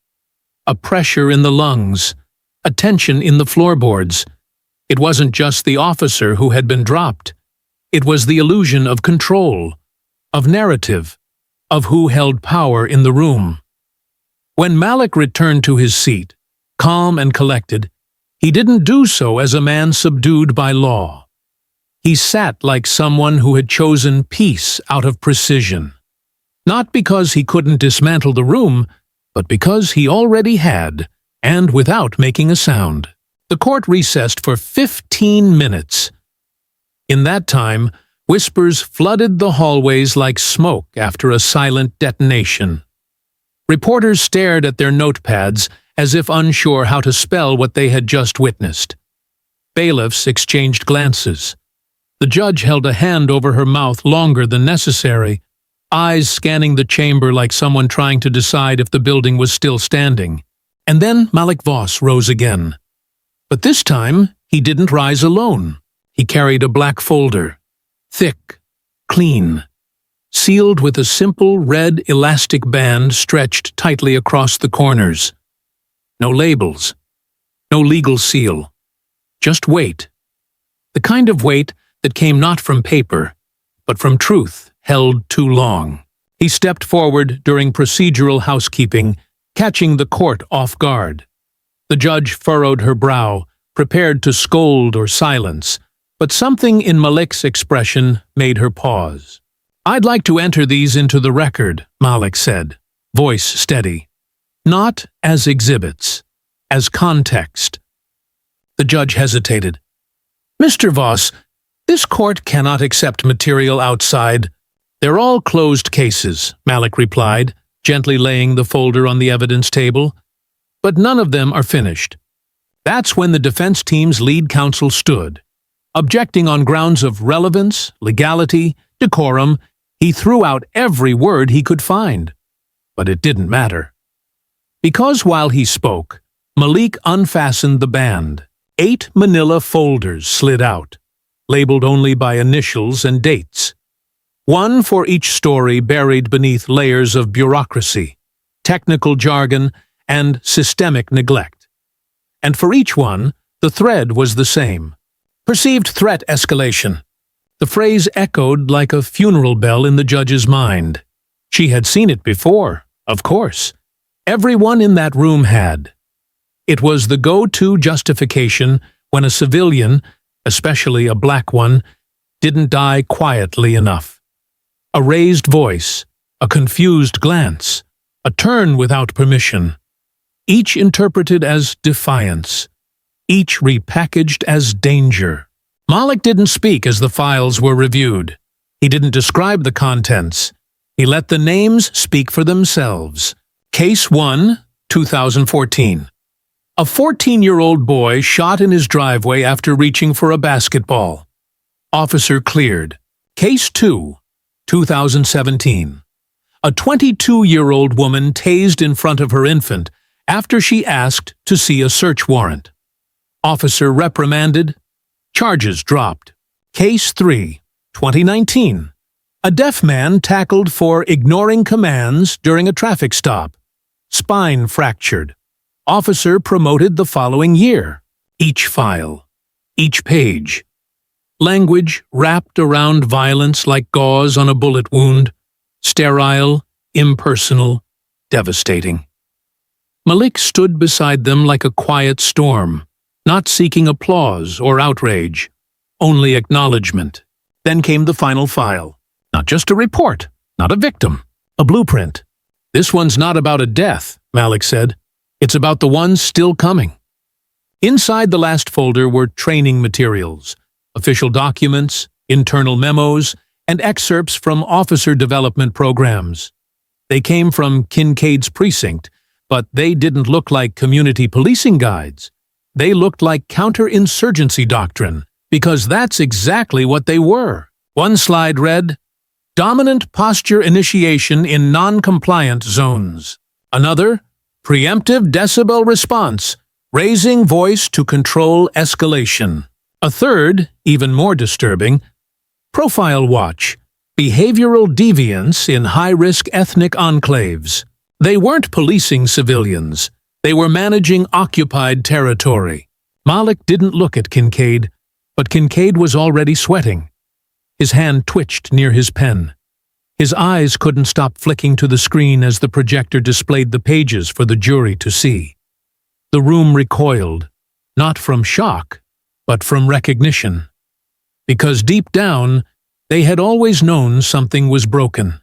A pressure in the lungs, a tension in the floorboards. It wasn't just the officer who had been dropped. It was the illusion of control, of narrative, of who held power in the room. When Malik returned to his seat, calm and collected, he didn't do so as a man subdued by law. He sat like someone who had chosen peace out of precision. Not because he couldn't dismantle the room, but because he already had, and without making a sound. The court recessed for 15 minutes. In that time, whispers flooded the hallways like smoke after a silent detonation. Reporters stared at their notepads as if unsure how to spell what they had just witnessed. Bailiffs exchanged glances. The judge held a hand over her mouth longer than necessary, eyes scanning the chamber like someone trying to decide if the building was still standing. And then Malik Voss rose again. But this time, he didn't rise alone. He carried a black folder, thick, clean, sealed with a simple red elastic band stretched tightly across the corners. No labels, no legal seal, just weight. The kind of weight that came not from paper, but from truth held too long. He stepped forward during procedural housekeeping, catching the court off guard. The judge furrowed her brow, prepared to scold or silence, but something in Malik's expression made her pause. "I'd like to enter these into the record," Malik said, voice steady. "Not as exhibits, as context." The judge hesitated. "Mr. Voss, this court cannot accept material outside." "They're all closed cases," Malik replied, gently laying the folder on the evidence table. "But none of them are finished." That's when the defense team's lead counsel stood. Objecting on grounds of relevance, legality, decorum, he threw out every word he could find. But it didn't matter. Because while he spoke, Malik unfastened the band. 8 manila folders slid out, labeled only by initials and dates. One for each story buried beneath layers of bureaucracy, technical jargon, and systemic neglect. And for each one, the thread was the same. Perceived threat escalation. The phrase echoed like a funeral bell in the judge's mind. She had seen it before, of course. Everyone in that room had. It was the go-to justification when a civilian, especially a black one, didn't die quietly enough. A raised voice, a confused glance, a turn without permission. Each interpreted as defiance. Each repackaged as danger. Malik didn't speak as the files were reviewed. He didn't describe the contents. He let the names speak for themselves. Case 1, 2014. A 14-year-old boy shot in his driveway after reaching for a basketball. Officer cleared. Case 2, 2017. A 22-year-old woman tased in front of her infant after she asked to see a search warrant. Officer reprimanded. Charges dropped. Case 3, 2019. A deaf man tackled for ignoring commands during a traffic stop. Spine fractured. Officer promoted the following year. Each file. Each page. Language wrapped around violence like gauze on a bullet wound. Sterile, impersonal, devastating. Malik stood beside them like a quiet storm, not seeking applause or outrage, only acknowledgement. Then came the final file. Not just a report, not a victim, a blueprint. "This one's not about a death," Malik said. "It's about the ones still coming." Inside the last folder were training materials, official documents, internal memos, and excerpts from officer development programs. They came from Kincaid's precinct, but they didn't look like community policing guides. They looked like counterinsurgency doctrine, because that's exactly what they were. One slide read, "Dominant posture initiation in non-compliant zones." Another, "Preemptive decibel response, raising voice to control escalation." A third, even more disturbing, "Profile watch, behavioral deviance in high-risk ethnic enclaves." They weren't policing civilians. They were managing occupied territory. Malik didn't look at Kincaid, but Kincaid was already sweating. His hand twitched near his pen. His eyes couldn't stop flicking to the screen as the projector displayed the pages for the jury to see. The room recoiled, not from shock, but from recognition. Because deep down, they had always known something was broken.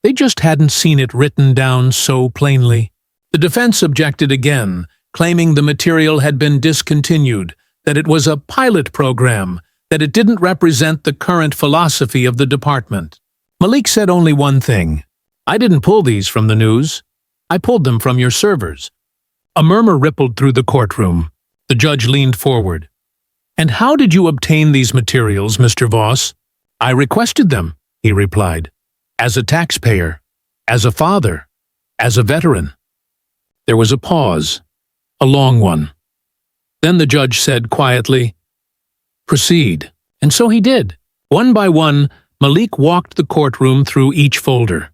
They just hadn't seen it written down so plainly. The defense objected again, claiming the material had been discontinued, that it was a pilot program, that it didn't represent the current philosophy of the department. Malik said only one thing. "I didn't pull these from the news. I pulled them from your servers." A murmur rippled through the courtroom. The judge leaned forward. "And how did you obtain these materials, Mr. Voss?" "I requested them," he replied. "As a taxpayer, as a father, as a veteran." There was a pause, a long one. Then the judge said quietly, "Proceed." And so he did. One by one, Malik walked the courtroom through each folder.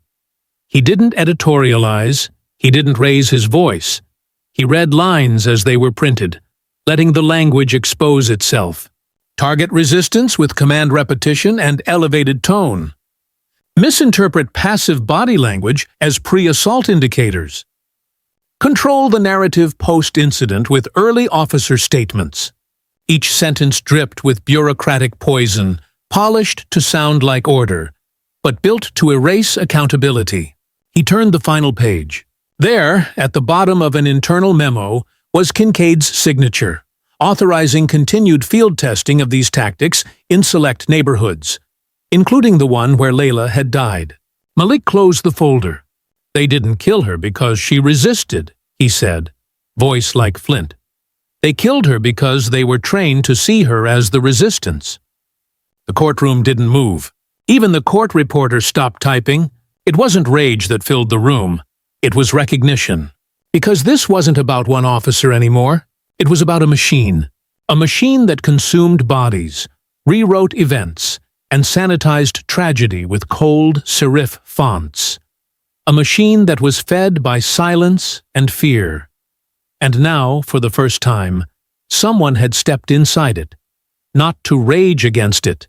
He didn't editorialize. He didn't raise his voice. He read lines as they were printed, letting the language expose itself. Target resistance with command repetition and elevated tone. Misinterpret passive body language as pre-assault indicators. Control the narrative post-incident with early officer statements. Each sentence dripped with bureaucratic poison, polished to sound like order, but built to erase accountability. He turned the final page. There, at the bottom of an internal memo, was Kincaid's signature, authorizing continued field testing of these tactics in select neighborhoods. including the one where Layla had died. Malik closed the folder. "They didn't kill her because she resisted," he said, voice like flint. "They killed her because they were trained to see her as the resistance." The courtroom didn't move. Even the court reporter stopped typing. It wasn't rage that filled the room. It was recognition. Because this wasn't about one officer anymore. It was about a machine. A machine that consumed bodies, rewrote events, and sanitized tragedy with cold serif fonts. A machine that was fed by silence and fear. And now, for the first time, someone had stepped inside it, not to rage against it,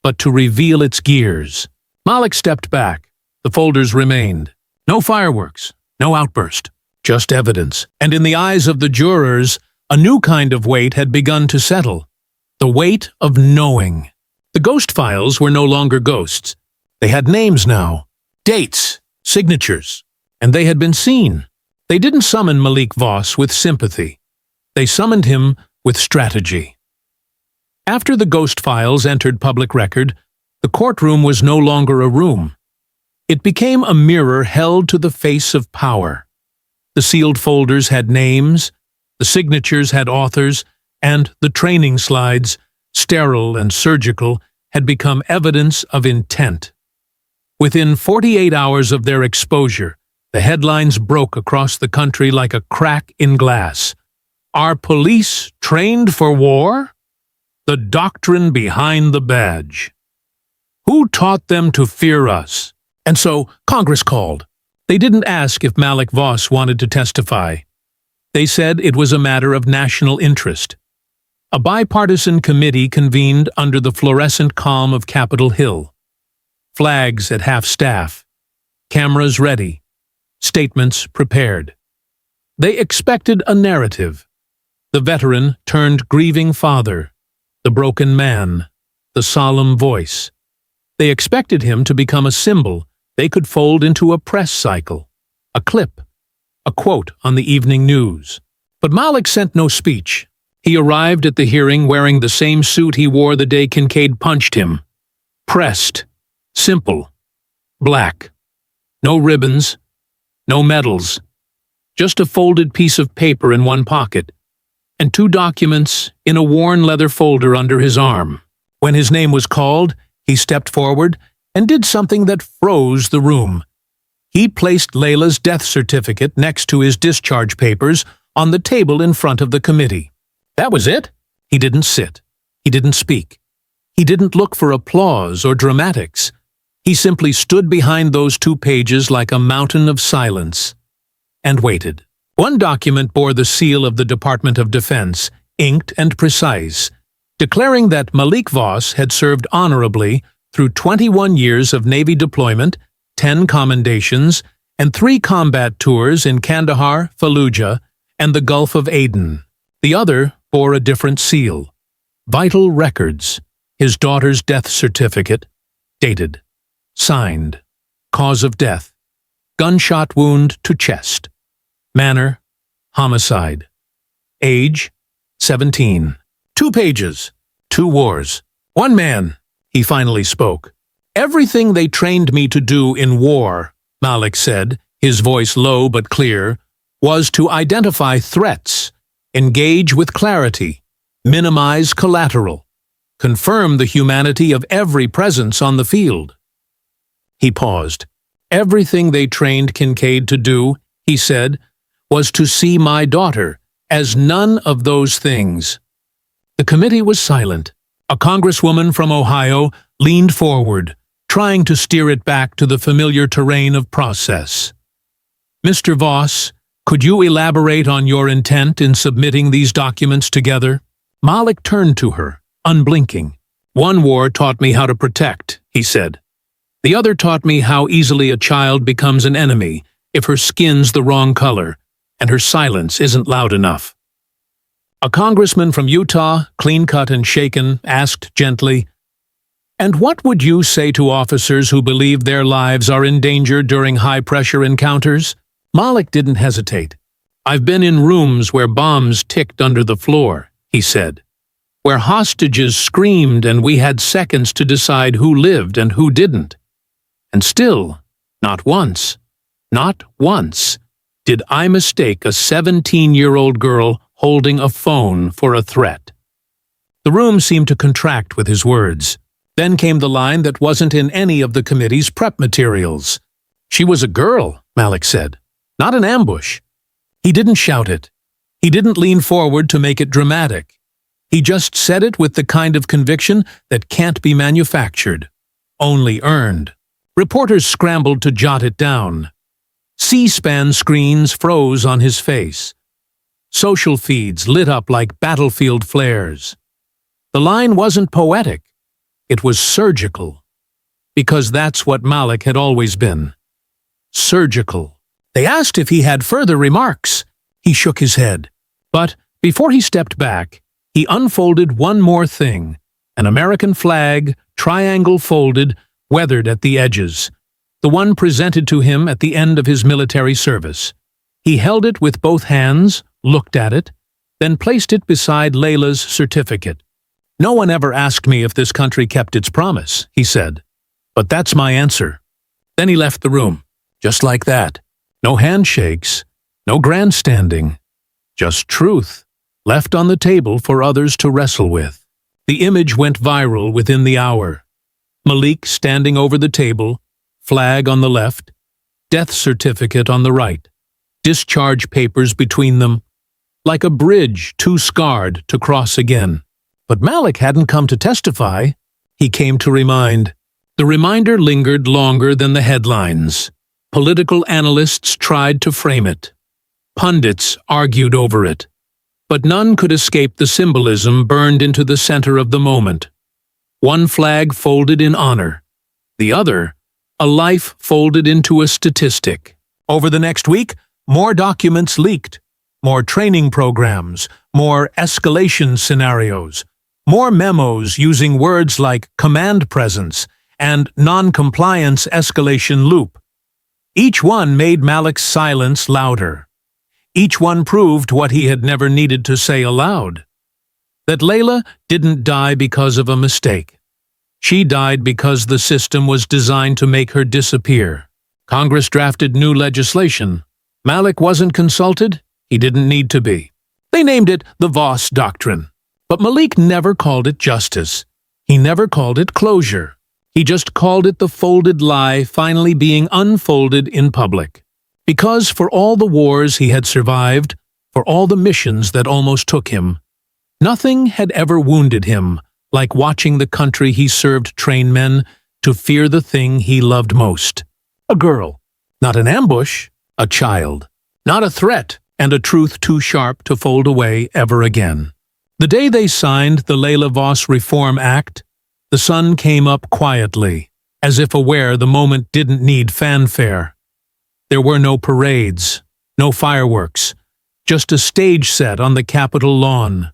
but to reveal its gears. Malik stepped back. The folders remained. No fireworks, no outburst, just evidence. And in the eyes of the jurors, a new kind of weight had begun to settle. The weight of knowing. The ghost files were no longer ghosts. They had names now, dates, signatures, and they had been seen. They didn't summon Malik Voss with sympathy. They summoned him with strategy. After the ghost files entered public record, the courtroom was no longer a room. It became a mirror held to the face of power. The sealed folders had names, the signatures had authors, and the training slides, sterile and surgical, had become evidence of intent. Within 48 hours of their exposure, the headlines broke across the country like a crack in glass. "Are police trained for war? The doctrine behind the badge. Who taught them to fear us?" And so Congress called. They didn't ask if Malik Voss wanted to testify. They said it was a matter of national interest. A bipartisan committee convened under the fluorescent calm of Capitol Hill. Flags at half-staff. Cameras ready. Statements prepared. They expected a narrative. The veteran turned grieving father. The broken man. The solemn voice. They expected him to become a symbol they could fold into a press cycle, a clip, a quote on the evening news. But Malik sent no speech. He arrived at the hearing wearing the same suit he wore the day Kincaid punched him. Pressed, simple, black. No ribbons, no medals. Just a folded piece of paper in one pocket, and 2 documents in a worn leather folder under his arm. When his name was called, he stepped forward and did something that froze the room. He placed Layla's death certificate next to his discharge papers on the table in front of the committee. That was it. He didn't sit. He didn't speak. He didn't look for applause or dramatics. He simply stood behind those 2 pages like a mountain of silence and waited. One document bore the seal of the Department of Defense, inked and precise, declaring that Malik Voss had served honorably through 21 years of Navy deployment, 10 commendations, and 3 combat tours in Kandahar, Fallujah, and the Gulf of Aden. The other bore a different seal. Vital records, his daughter's death certificate, dated, signed, cause of death, gunshot wound to chest, manner, homicide, age, 17. 2 pages, 2 wars, 1 man. He finally spoke. "Everything they trained me to do in war," Malik said, his voice low but clear, "was to identify threats, engage with clarity, minimize collateral, confirm the humanity of every presence on the field." He paused. "Everything they trained Kincaid to do," he said, "was to see my daughter as none of those things." The committee was silent. A congresswoman from Ohio leaned forward, trying to steer it back to the familiar terrain of process. "Mr. Voss, could you elaborate on your intent in submitting these documents together?" Malik turned to her, unblinking. "One war taught me how to protect," he said. "The other taught me how easily a child becomes an enemy if her skin's the wrong color and her silence isn't loud enough." A congressman from Utah, clean-cut and shaken, asked gently, "And what would you say to officers who believe their lives are in danger during high-pressure encounters?" Malik didn't hesitate. "I've been in rooms where bombs ticked under the floor," he said. where hostages screamed and we had seconds to decide who lived and who didn't. And still, not once, did I mistake a 17-year-old girl holding a phone for a threat. The room seemed to contract with his words. Then came the line that wasn't in any of the committee's prep materials. "She was a girl," Malik said, "not an ambush." He didn't shout it. He didn't lean forward to make it dramatic. He just said it with the kind of conviction that can't be manufactured, only earned. Reporters scrambled to jot it down. C-SPAN screens froze on his face. Social feeds lit up like battlefield flares. The line wasn't poetic. It was surgical. Because that's what Malik had always been. Surgical. They asked if he had further remarks. He shook his head. But before he stepped back, he unfolded one more thing. An American flag, triangle folded, weathered at the edges. The one presented to him at the end of his military service. He held it with both hands, looked at it, then placed it beside Layla's certificate. "No one ever asked me if this country kept its promise," he said. "But that's my answer." Then he left the room, just like that. No handshakes, no grandstanding. Just truth, left on the table for others to wrestle with. The image went viral within the hour. Malik standing over the table, flag on the left, death certificate on the right, discharge papers between them, like a bridge too scarred to cross again. But Malik hadn't come to testify. He came to remind. The reminder lingered longer than the headlines. Political analysts tried to frame it. Pundits argued over it. But none could escape the symbolism burned into the center of the moment. One flag folded in honor. The other, a life folded into a statistic. Over the next week, more documents leaked. More training programs. More escalation scenarios. More memos using words like command presence and non-compliance escalation loop. Each one made Malik's silence louder. Each one proved what he had never needed to say aloud. That Layla didn't die because of a mistake. She died because the system was designed to make her disappear. Congress drafted new legislation. Malik wasn't consulted. He didn't need to be. They named it the Voss Doctrine. But Malik never called it justice. He never called it closure. He just called it the folded lie finally being unfolded in public. Because for all the wars he had survived, for all the missions that almost took him, nothing had ever wounded him like watching the country he served train men to fear the thing he loved most. A girl. Not an ambush, a child. Not a threat and a truth too sharp to fold away ever again. The day they signed the Malik Voss Reform Act, the sun came up quietly, as if aware the moment didn't need fanfare. There were no parades, no fireworks, just a stage set on the Capitol lawn,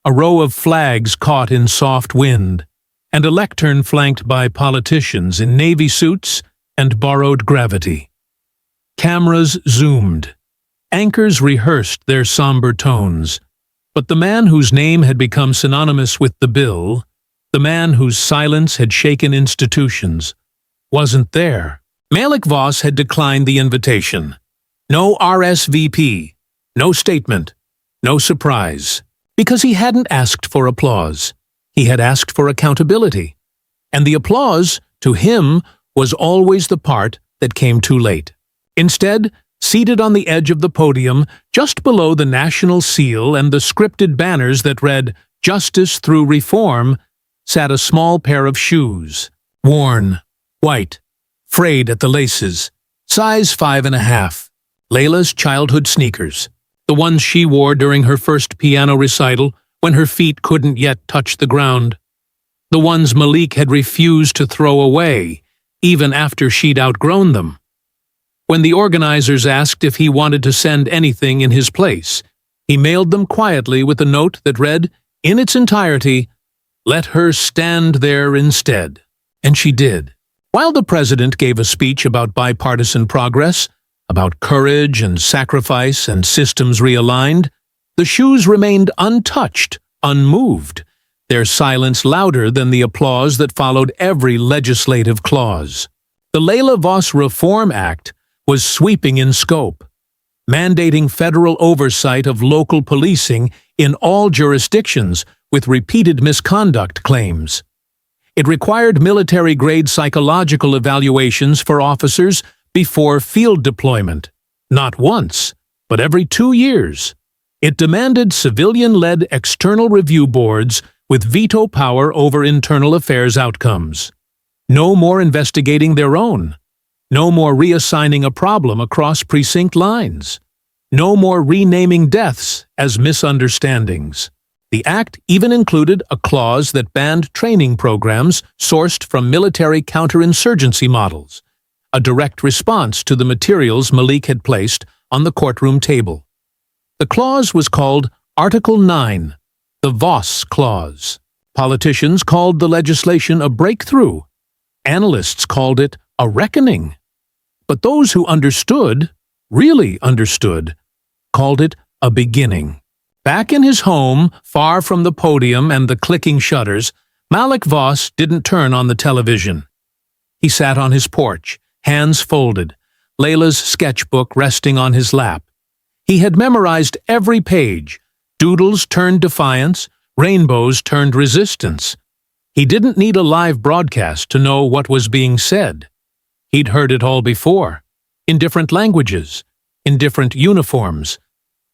a row of flags caught in soft wind, and a lectern flanked by politicians in navy suits and borrowed gravity. Cameras zoomed. Anchors rehearsed their somber tones. But the man whose name had become synonymous with the bill, the man whose silence had shaken institutions, wasn't there. Malik Voss had declined the invitation. No RSVP, no statement, no surprise. Because he hadn't asked for applause. He had asked for accountability. And the applause, to him, was always the part that came too late. Instead, seated on the edge of the podium, just below the national seal and the scripted banners that read, "Justice through Reform," sat a small pair of shoes. Worn, white, frayed at the laces, size 5.5. Layla's childhood sneakers. The ones she wore during her first piano recital when her feet couldn't yet touch the ground. The ones Malik had refused to throw away, even after she'd outgrown them. When the organizers asked if he wanted to send anything in his place, he mailed them quietly with a note that read, in its entirety, "Let her stand there instead." And she did. While the president gave a speech about bipartisan progress, about courage and sacrifice and systems realigned, the shoes remained untouched, unmoved, their silence louder than the applause that followed every legislative clause. The Malik Voss Reform Act was sweeping in scope, mandating federal oversight of local policing in all jurisdictions with repeated misconduct claims. It required military-grade psychological evaluations for officers before field deployment, not once, but every 2 years. It demanded civilian-led external review boards with veto power over internal affairs outcomes. No more investigating their own. No more reassigning a problem across precinct lines. No more renaming deaths as misunderstandings. The act even included a clause that banned training programs sourced from military counterinsurgency models, a direct response to the materials Malik had placed on the courtroom table. The clause was called Article 9, the Voss Clause. Politicians called the legislation a breakthrough. Analysts called it a reckoning. But those who understood, really understood, called it a beginning. Back in his home, far from the podium and the clicking shutters, Malik Voss didn't turn on the television. He sat on his porch, hands folded, Layla's sketchbook resting on his lap. He had memorized every page. Doodles turned defiance, rainbows turned resistance. He didn't need a live broadcast to know what was being said. He'd heard it all before, in different languages, in different uniforms.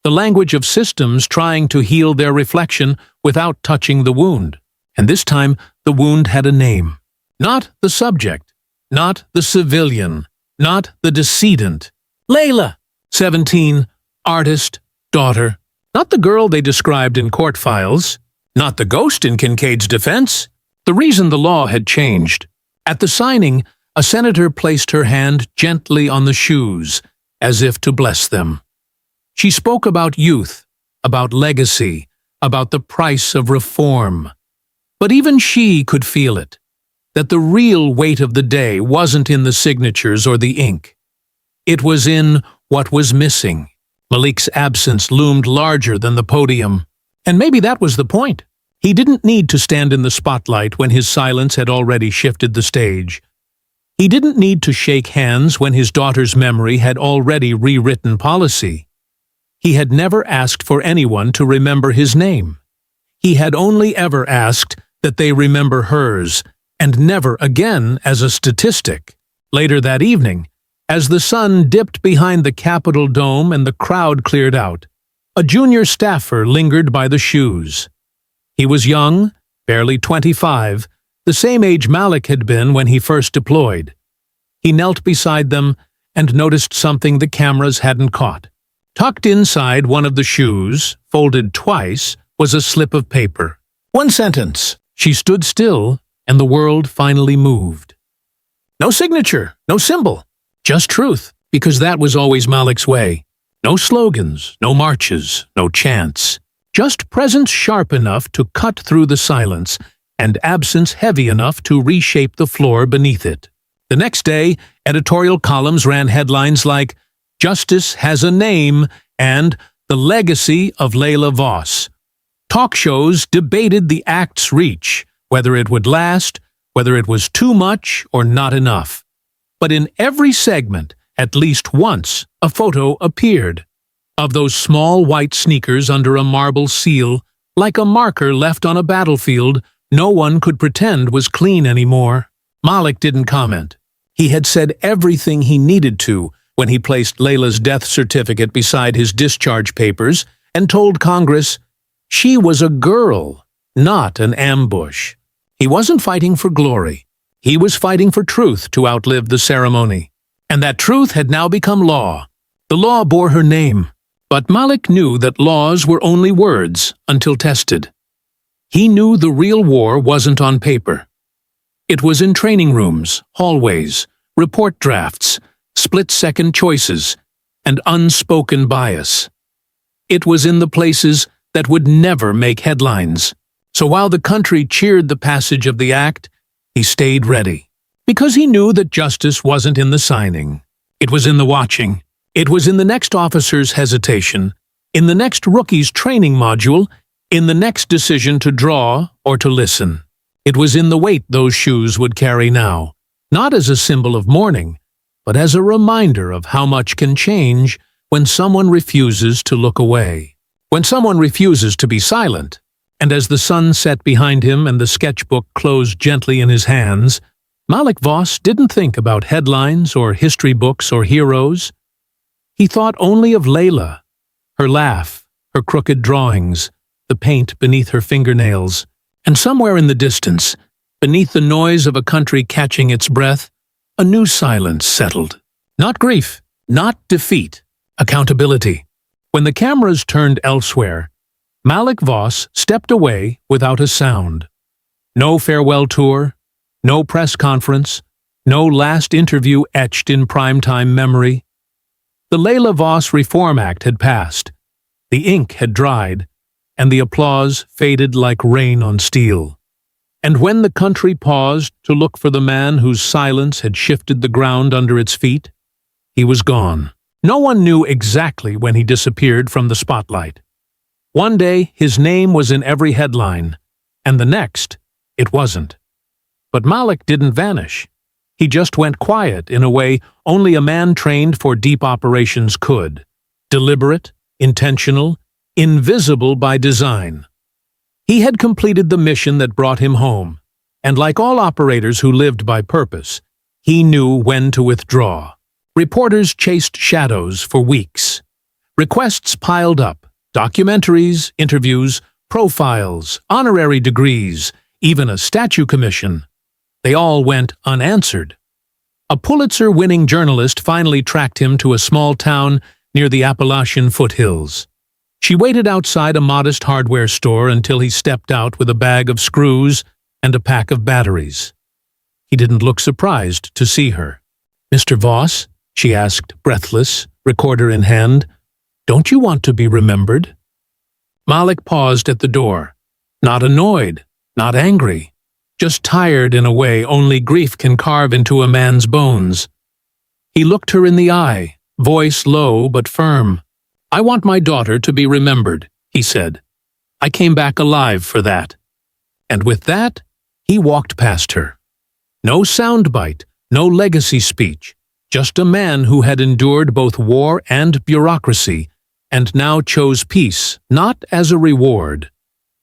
The language of systems trying to heal their reflection without touching the wound. And this time, the wound had a name. Not the subject, not the civilian, not the decedent. Layla, 17, artist, daughter. Not the girl they described in court files. Not the ghost in Kincaid's defense. The reason the law had changed. At the signing, a senator placed her hand gently on the shoes, as if to bless them. She spoke about youth, about legacy, about the price of reform. But even she could feel it, that the real weight of the day wasn't in the signatures or the ink. It was in what was missing. Malik's absence loomed larger than the podium. And maybe that was the point. He didn't need to stand in the spotlight when his silence had already shifted the stage. He didn't need to shake hands when his daughter's memory had already rewritten policy. He had never asked for anyone to remember his name. He had only ever asked that they remember hers, and never again as a statistic. Later that evening, as the sun dipped behind the Capitol dome and the crowd cleared out, a junior staffer lingered by the shoes. He was young, barely 25, the same age Malik had been when he first deployed. He knelt beside them and noticed something the cameras hadn't caught. Tucked inside one of the shoes, folded twice, was a slip of paper. One sentence. She stood still, and the world finally moved. No signature, no symbol, just truth, because that was always Malik's way. No slogans, no marches, no chants. Just presence sharp enough to cut through the silence, and absence heavy enough to reshape the floor beneath it. The next day, editorial columns ran headlines like, "Justice has a name," and "The Legacy of Malik Voss." Talk shows debated the act's reach, whether it would last, whether it was too much or not enough. But in every segment, at least once, a photo appeared. Of those small white sneakers under a marble seal, like a marker left on a battlefield, no one could pretend was clean anymore. Malik didn't comment. He had said everything he needed to when he placed Layla's death certificate beside his discharge papers and told Congress she was a girl, not an ambush. He wasn't fighting for glory. He was fighting for truth to outlive the ceremony. And that truth had now become law. The law bore her name. But Malik knew that laws were only words until tested. He knew the real war wasn't on paper. It was in training rooms, hallways, report drafts, split-second choices, and unspoken bias. It was in the places that would never make headlines. So while the country cheered the passage of the act, he stayed ready. Because he knew that justice wasn't in the signing. It was in the watching. It was in the next officer's hesitation, in the next rookie's training module, in the next decision to draw or to listen. It was in the weight those shoes would carry now, not as a symbol of mourning, but as a reminder of how much can change when someone refuses to look away, when someone refuses to be silent. And as the sun set behind him and the sketchbook closed gently in his hands, Malik Voss didn't think about headlines or history books or heroes. He thought only of Layla, her laugh, her crooked drawings, the paint beneath her fingernails, and somewhere in the distance, beneath the noise of a country catching its breath, a new silence settled. Not grief, not defeat, accountability. When the cameras turned elsewhere, Malik Voss stepped away without a sound. No farewell tour, no press conference, no last interview etched in primetime memory. The Layla Voss Reform Act had passed, the ink had dried, and the applause faded like rain on steel. And when the country paused to look for the man whose silence had shifted the ground under its feet, he was gone. No one knew exactly when he disappeared from the spotlight. One day his name was in every headline, and the next it wasn't. But Malik didn't vanish. He just went quiet in a way only a man trained for deep operations could. Deliberate, intentional, invisible by design. He had completed the mission that brought him home, and like all operators who lived by purpose, he knew when to withdraw. Reporters chased shadows for weeks. Requests piled up, documentaries, interviews, profiles, honorary degrees, even a statue commission. They all went unanswered. A Pulitzer-winning journalist finally tracked him to a small town near the Appalachian foothills. She waited outside a modest hardware store until he stepped out with a bag of screws and a pack of batteries. He didn't look surprised to see her. "Mr. Voss," she asked, breathless, recorder in hand, "don't you want to be remembered?" Malik paused at the door, not annoyed, not angry, just tired in a way only grief can carve into a man's bones. He looked her in the eye, voice low but firm. "I want my daughter to be remembered," he said. "I came back alive for that." And with that, he walked past her. No soundbite, no legacy speech, just a man who had endured both war and bureaucracy, and now chose peace, not as a reward,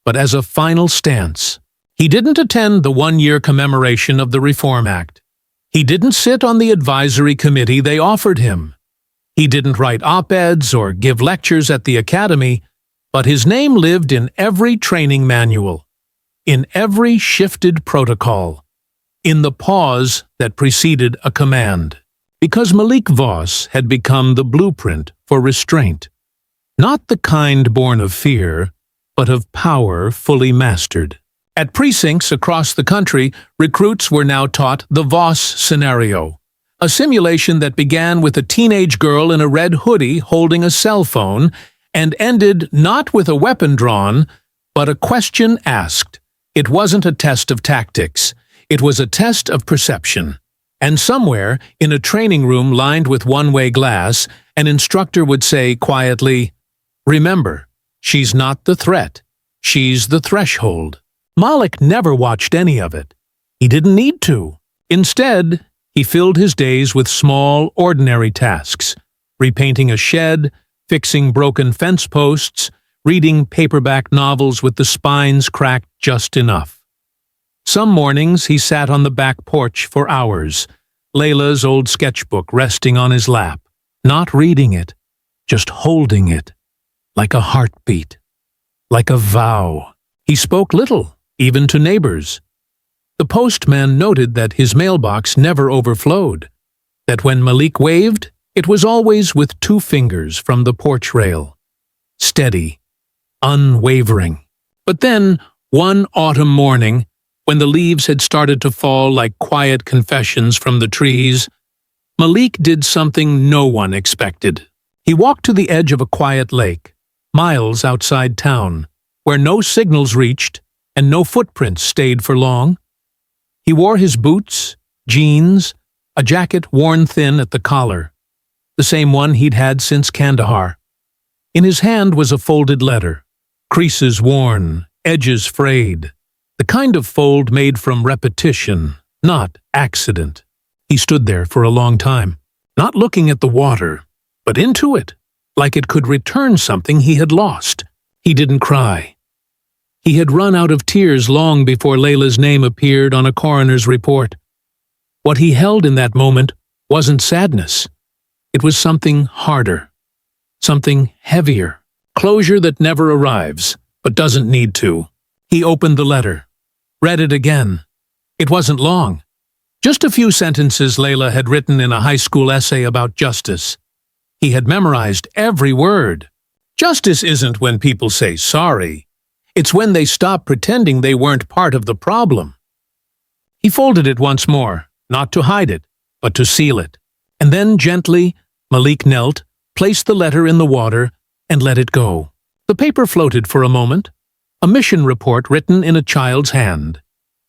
but as a final stance. He didn't attend the one-year commemoration of the Reform Act. He didn't sit on the advisory committee they offered him. He didn't write op-eds or give lectures at the academy, but his name lived in every training manual, in every shifted protocol, in the pause that preceded a command. Because Malik Voss had become the blueprint for restraint. Not the kind born of fear, but of power fully mastered. At precincts across the country, recruits were now taught the Voss scenario, a simulation that began with a teenage girl in a red hoodie holding a cell phone and ended not with a weapon drawn, but a question asked. It wasn't a test of tactics. It was a test of perception. And somewhere, in a training room lined with one-way glass, an instructor would say quietly, "Remember, she's not the threat. She's the threshold." Malik never watched any of it. He didn't need to. Instead, he filled his days with small, ordinary tasks, repainting a shed, fixing broken fence posts, reading paperback novels with the spines cracked just enough. Some mornings he sat on the back porch for hours, Layla's old sketchbook resting on his lap, not reading it, just holding it, like a heartbeat, like a vow. He spoke little, even to neighbors. The postman noted that his mailbox never overflowed, that when Malik waved, it was always with 2 fingers from the porch rail. Steady, unwavering. But then, one autumn morning, when the leaves had started to fall like quiet confessions from the trees, Malik did something no one expected. He walked to the edge of a quiet lake, miles outside town, where no signals reached and no footprints stayed for long. He wore his boots, jeans, a jacket worn thin at the collar, the same one he'd had since Kandahar. In his hand was a folded letter, creases worn, edges frayed, the kind of fold made from repetition, not accident. He stood there for a long time, not looking at the water, but into it, like it could return something he had lost. He didn't cry. He had run out of tears long before Layla's name appeared on a coroner's report. What he held in that moment wasn't sadness. It was something harder, something heavier, closure that never arrives, but doesn't need to. He opened the letter, read it again. It wasn't long. Just a few sentences Layla had written in a high school essay about justice. He had memorized every word. Justice isn't when people say sorry. It's when they stop pretending they weren't part of the problem. He folded it once more, not to hide it, but to seal it. And then gently, Malik knelt, placed the letter in the water, and let it go. The paper floated for a moment, a mission report written in a child's hand,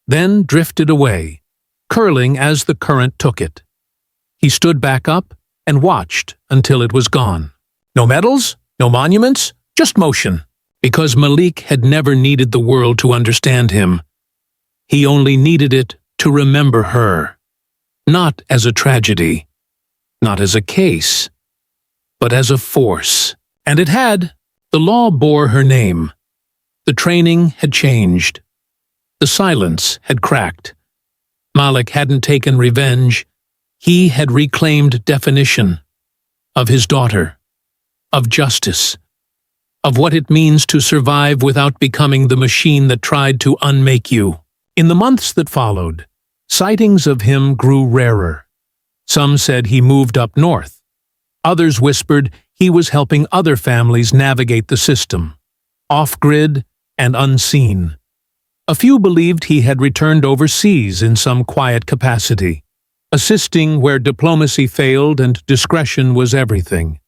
then drifted away, curling as the current took it. He stood back up and watched until it was gone. No medals, no monuments, just motion. Because Malik had never needed the world to understand him. He only needed it to remember her. Not as a tragedy, not as a case, but as a force. And it had. The law bore her name. The training had changed. The silence had cracked. Malik hadn't taken revenge. He had reclaimed definition of his daughter, of justice, of what it means to survive without becoming the machine that tried to unmake you. In the months that followed, sightings of him grew rarer. Some said he moved up north. Others whispered he was helping other families navigate the system, off-grid and unseen. A few believed he had returned overseas in some quiet capacity, assisting where diplomacy failed and discretion was everything.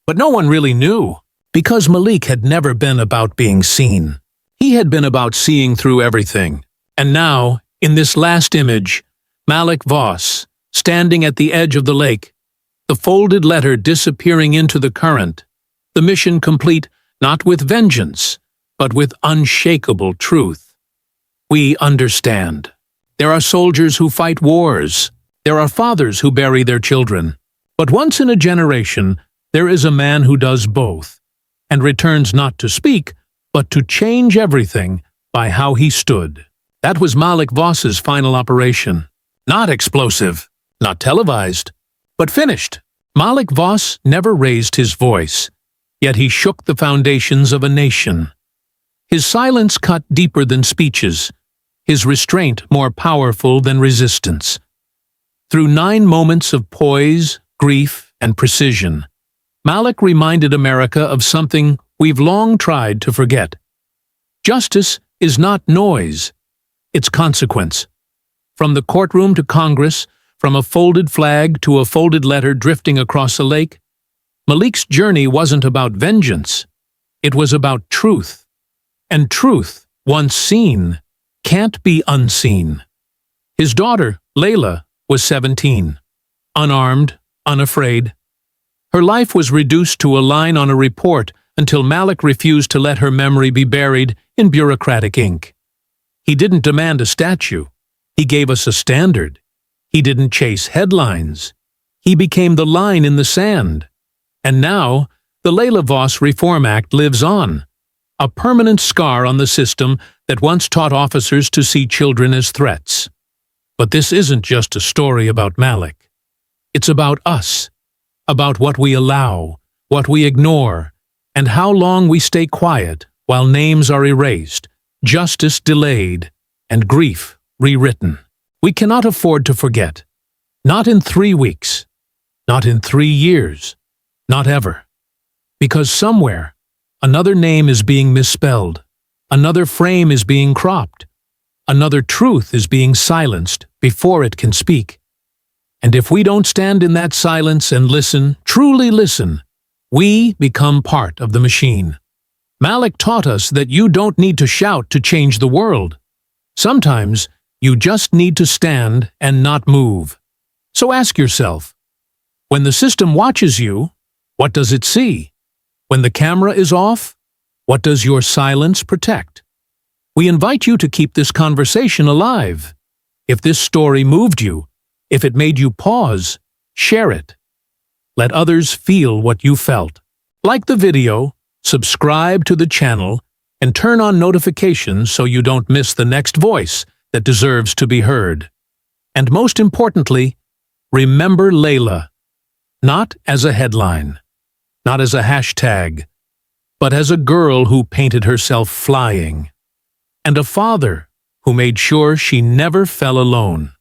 But no one really knew. Because Malik had never been about being seen. He had been about seeing through everything. And now, in this last image, Malik Voss, standing at the edge of the lake, the folded letter disappearing into the current, the mission complete not with vengeance, but with unshakable truth. We understand. There are soldiers who fight wars. There are fathers who bury their children. But once in a generation, there is a man who does both, and returns not to speak, but to change everything by how he stood. That was Malik Voss's final operation. Not explosive, not televised, but finished. Malik Voss never raised his voice, yet he shook the foundations of a nation. His silence cut deeper than speeches, his restraint more powerful than resistance. Through 9 moments of poise, grief, and precision, Malik reminded America of something we've long tried to forget. Justice is not noise, it's consequence. From the courtroom to Congress, from a folded flag to a folded letter drifting across a lake, Malik's journey wasn't about vengeance. It was about truth. And truth, once seen, can't be unseen. His daughter, Layla, was 17, unarmed, unafraid. Her life was reduced to a line on a report until Malik refused to let her memory be buried in bureaucratic ink. He didn't demand a statue. He gave us a standard. He didn't chase headlines. He became the line in the sand. And now, the Layla Voss Reform Act lives on, a permanent scar on the system that once taught officers to see children as threats. But this isn't just a story about Malik. It's about us. About what we allow, what we ignore, and how long we stay quiet while names are erased, justice delayed, and grief rewritten. We cannot afford to forget. Not in 3 weeks. Not in 3 years. Not ever. Because somewhere, another name is being misspelled, another frame is being cropped, another truth is being silenced before it can speak. And if we don't stand in that silence and listen, truly listen, we become part of the machine. Malik taught us that you don't need to shout to change the world. Sometimes, you just need to stand and not move. So ask yourself, when the system watches you, what does it see? When the camera is off, What does your silence protect? We invite you to keep this conversation alive. If this story moved you, if it made you pause, share it. Let others feel what you felt. Like the video, subscribe to the channel, and turn on notifications so you don't miss the next voice that deserves to be heard. And most importantly, remember Layla, not as a headline, not as a hashtag, but as a girl who painted herself flying, and a father who made sure she never fell alone.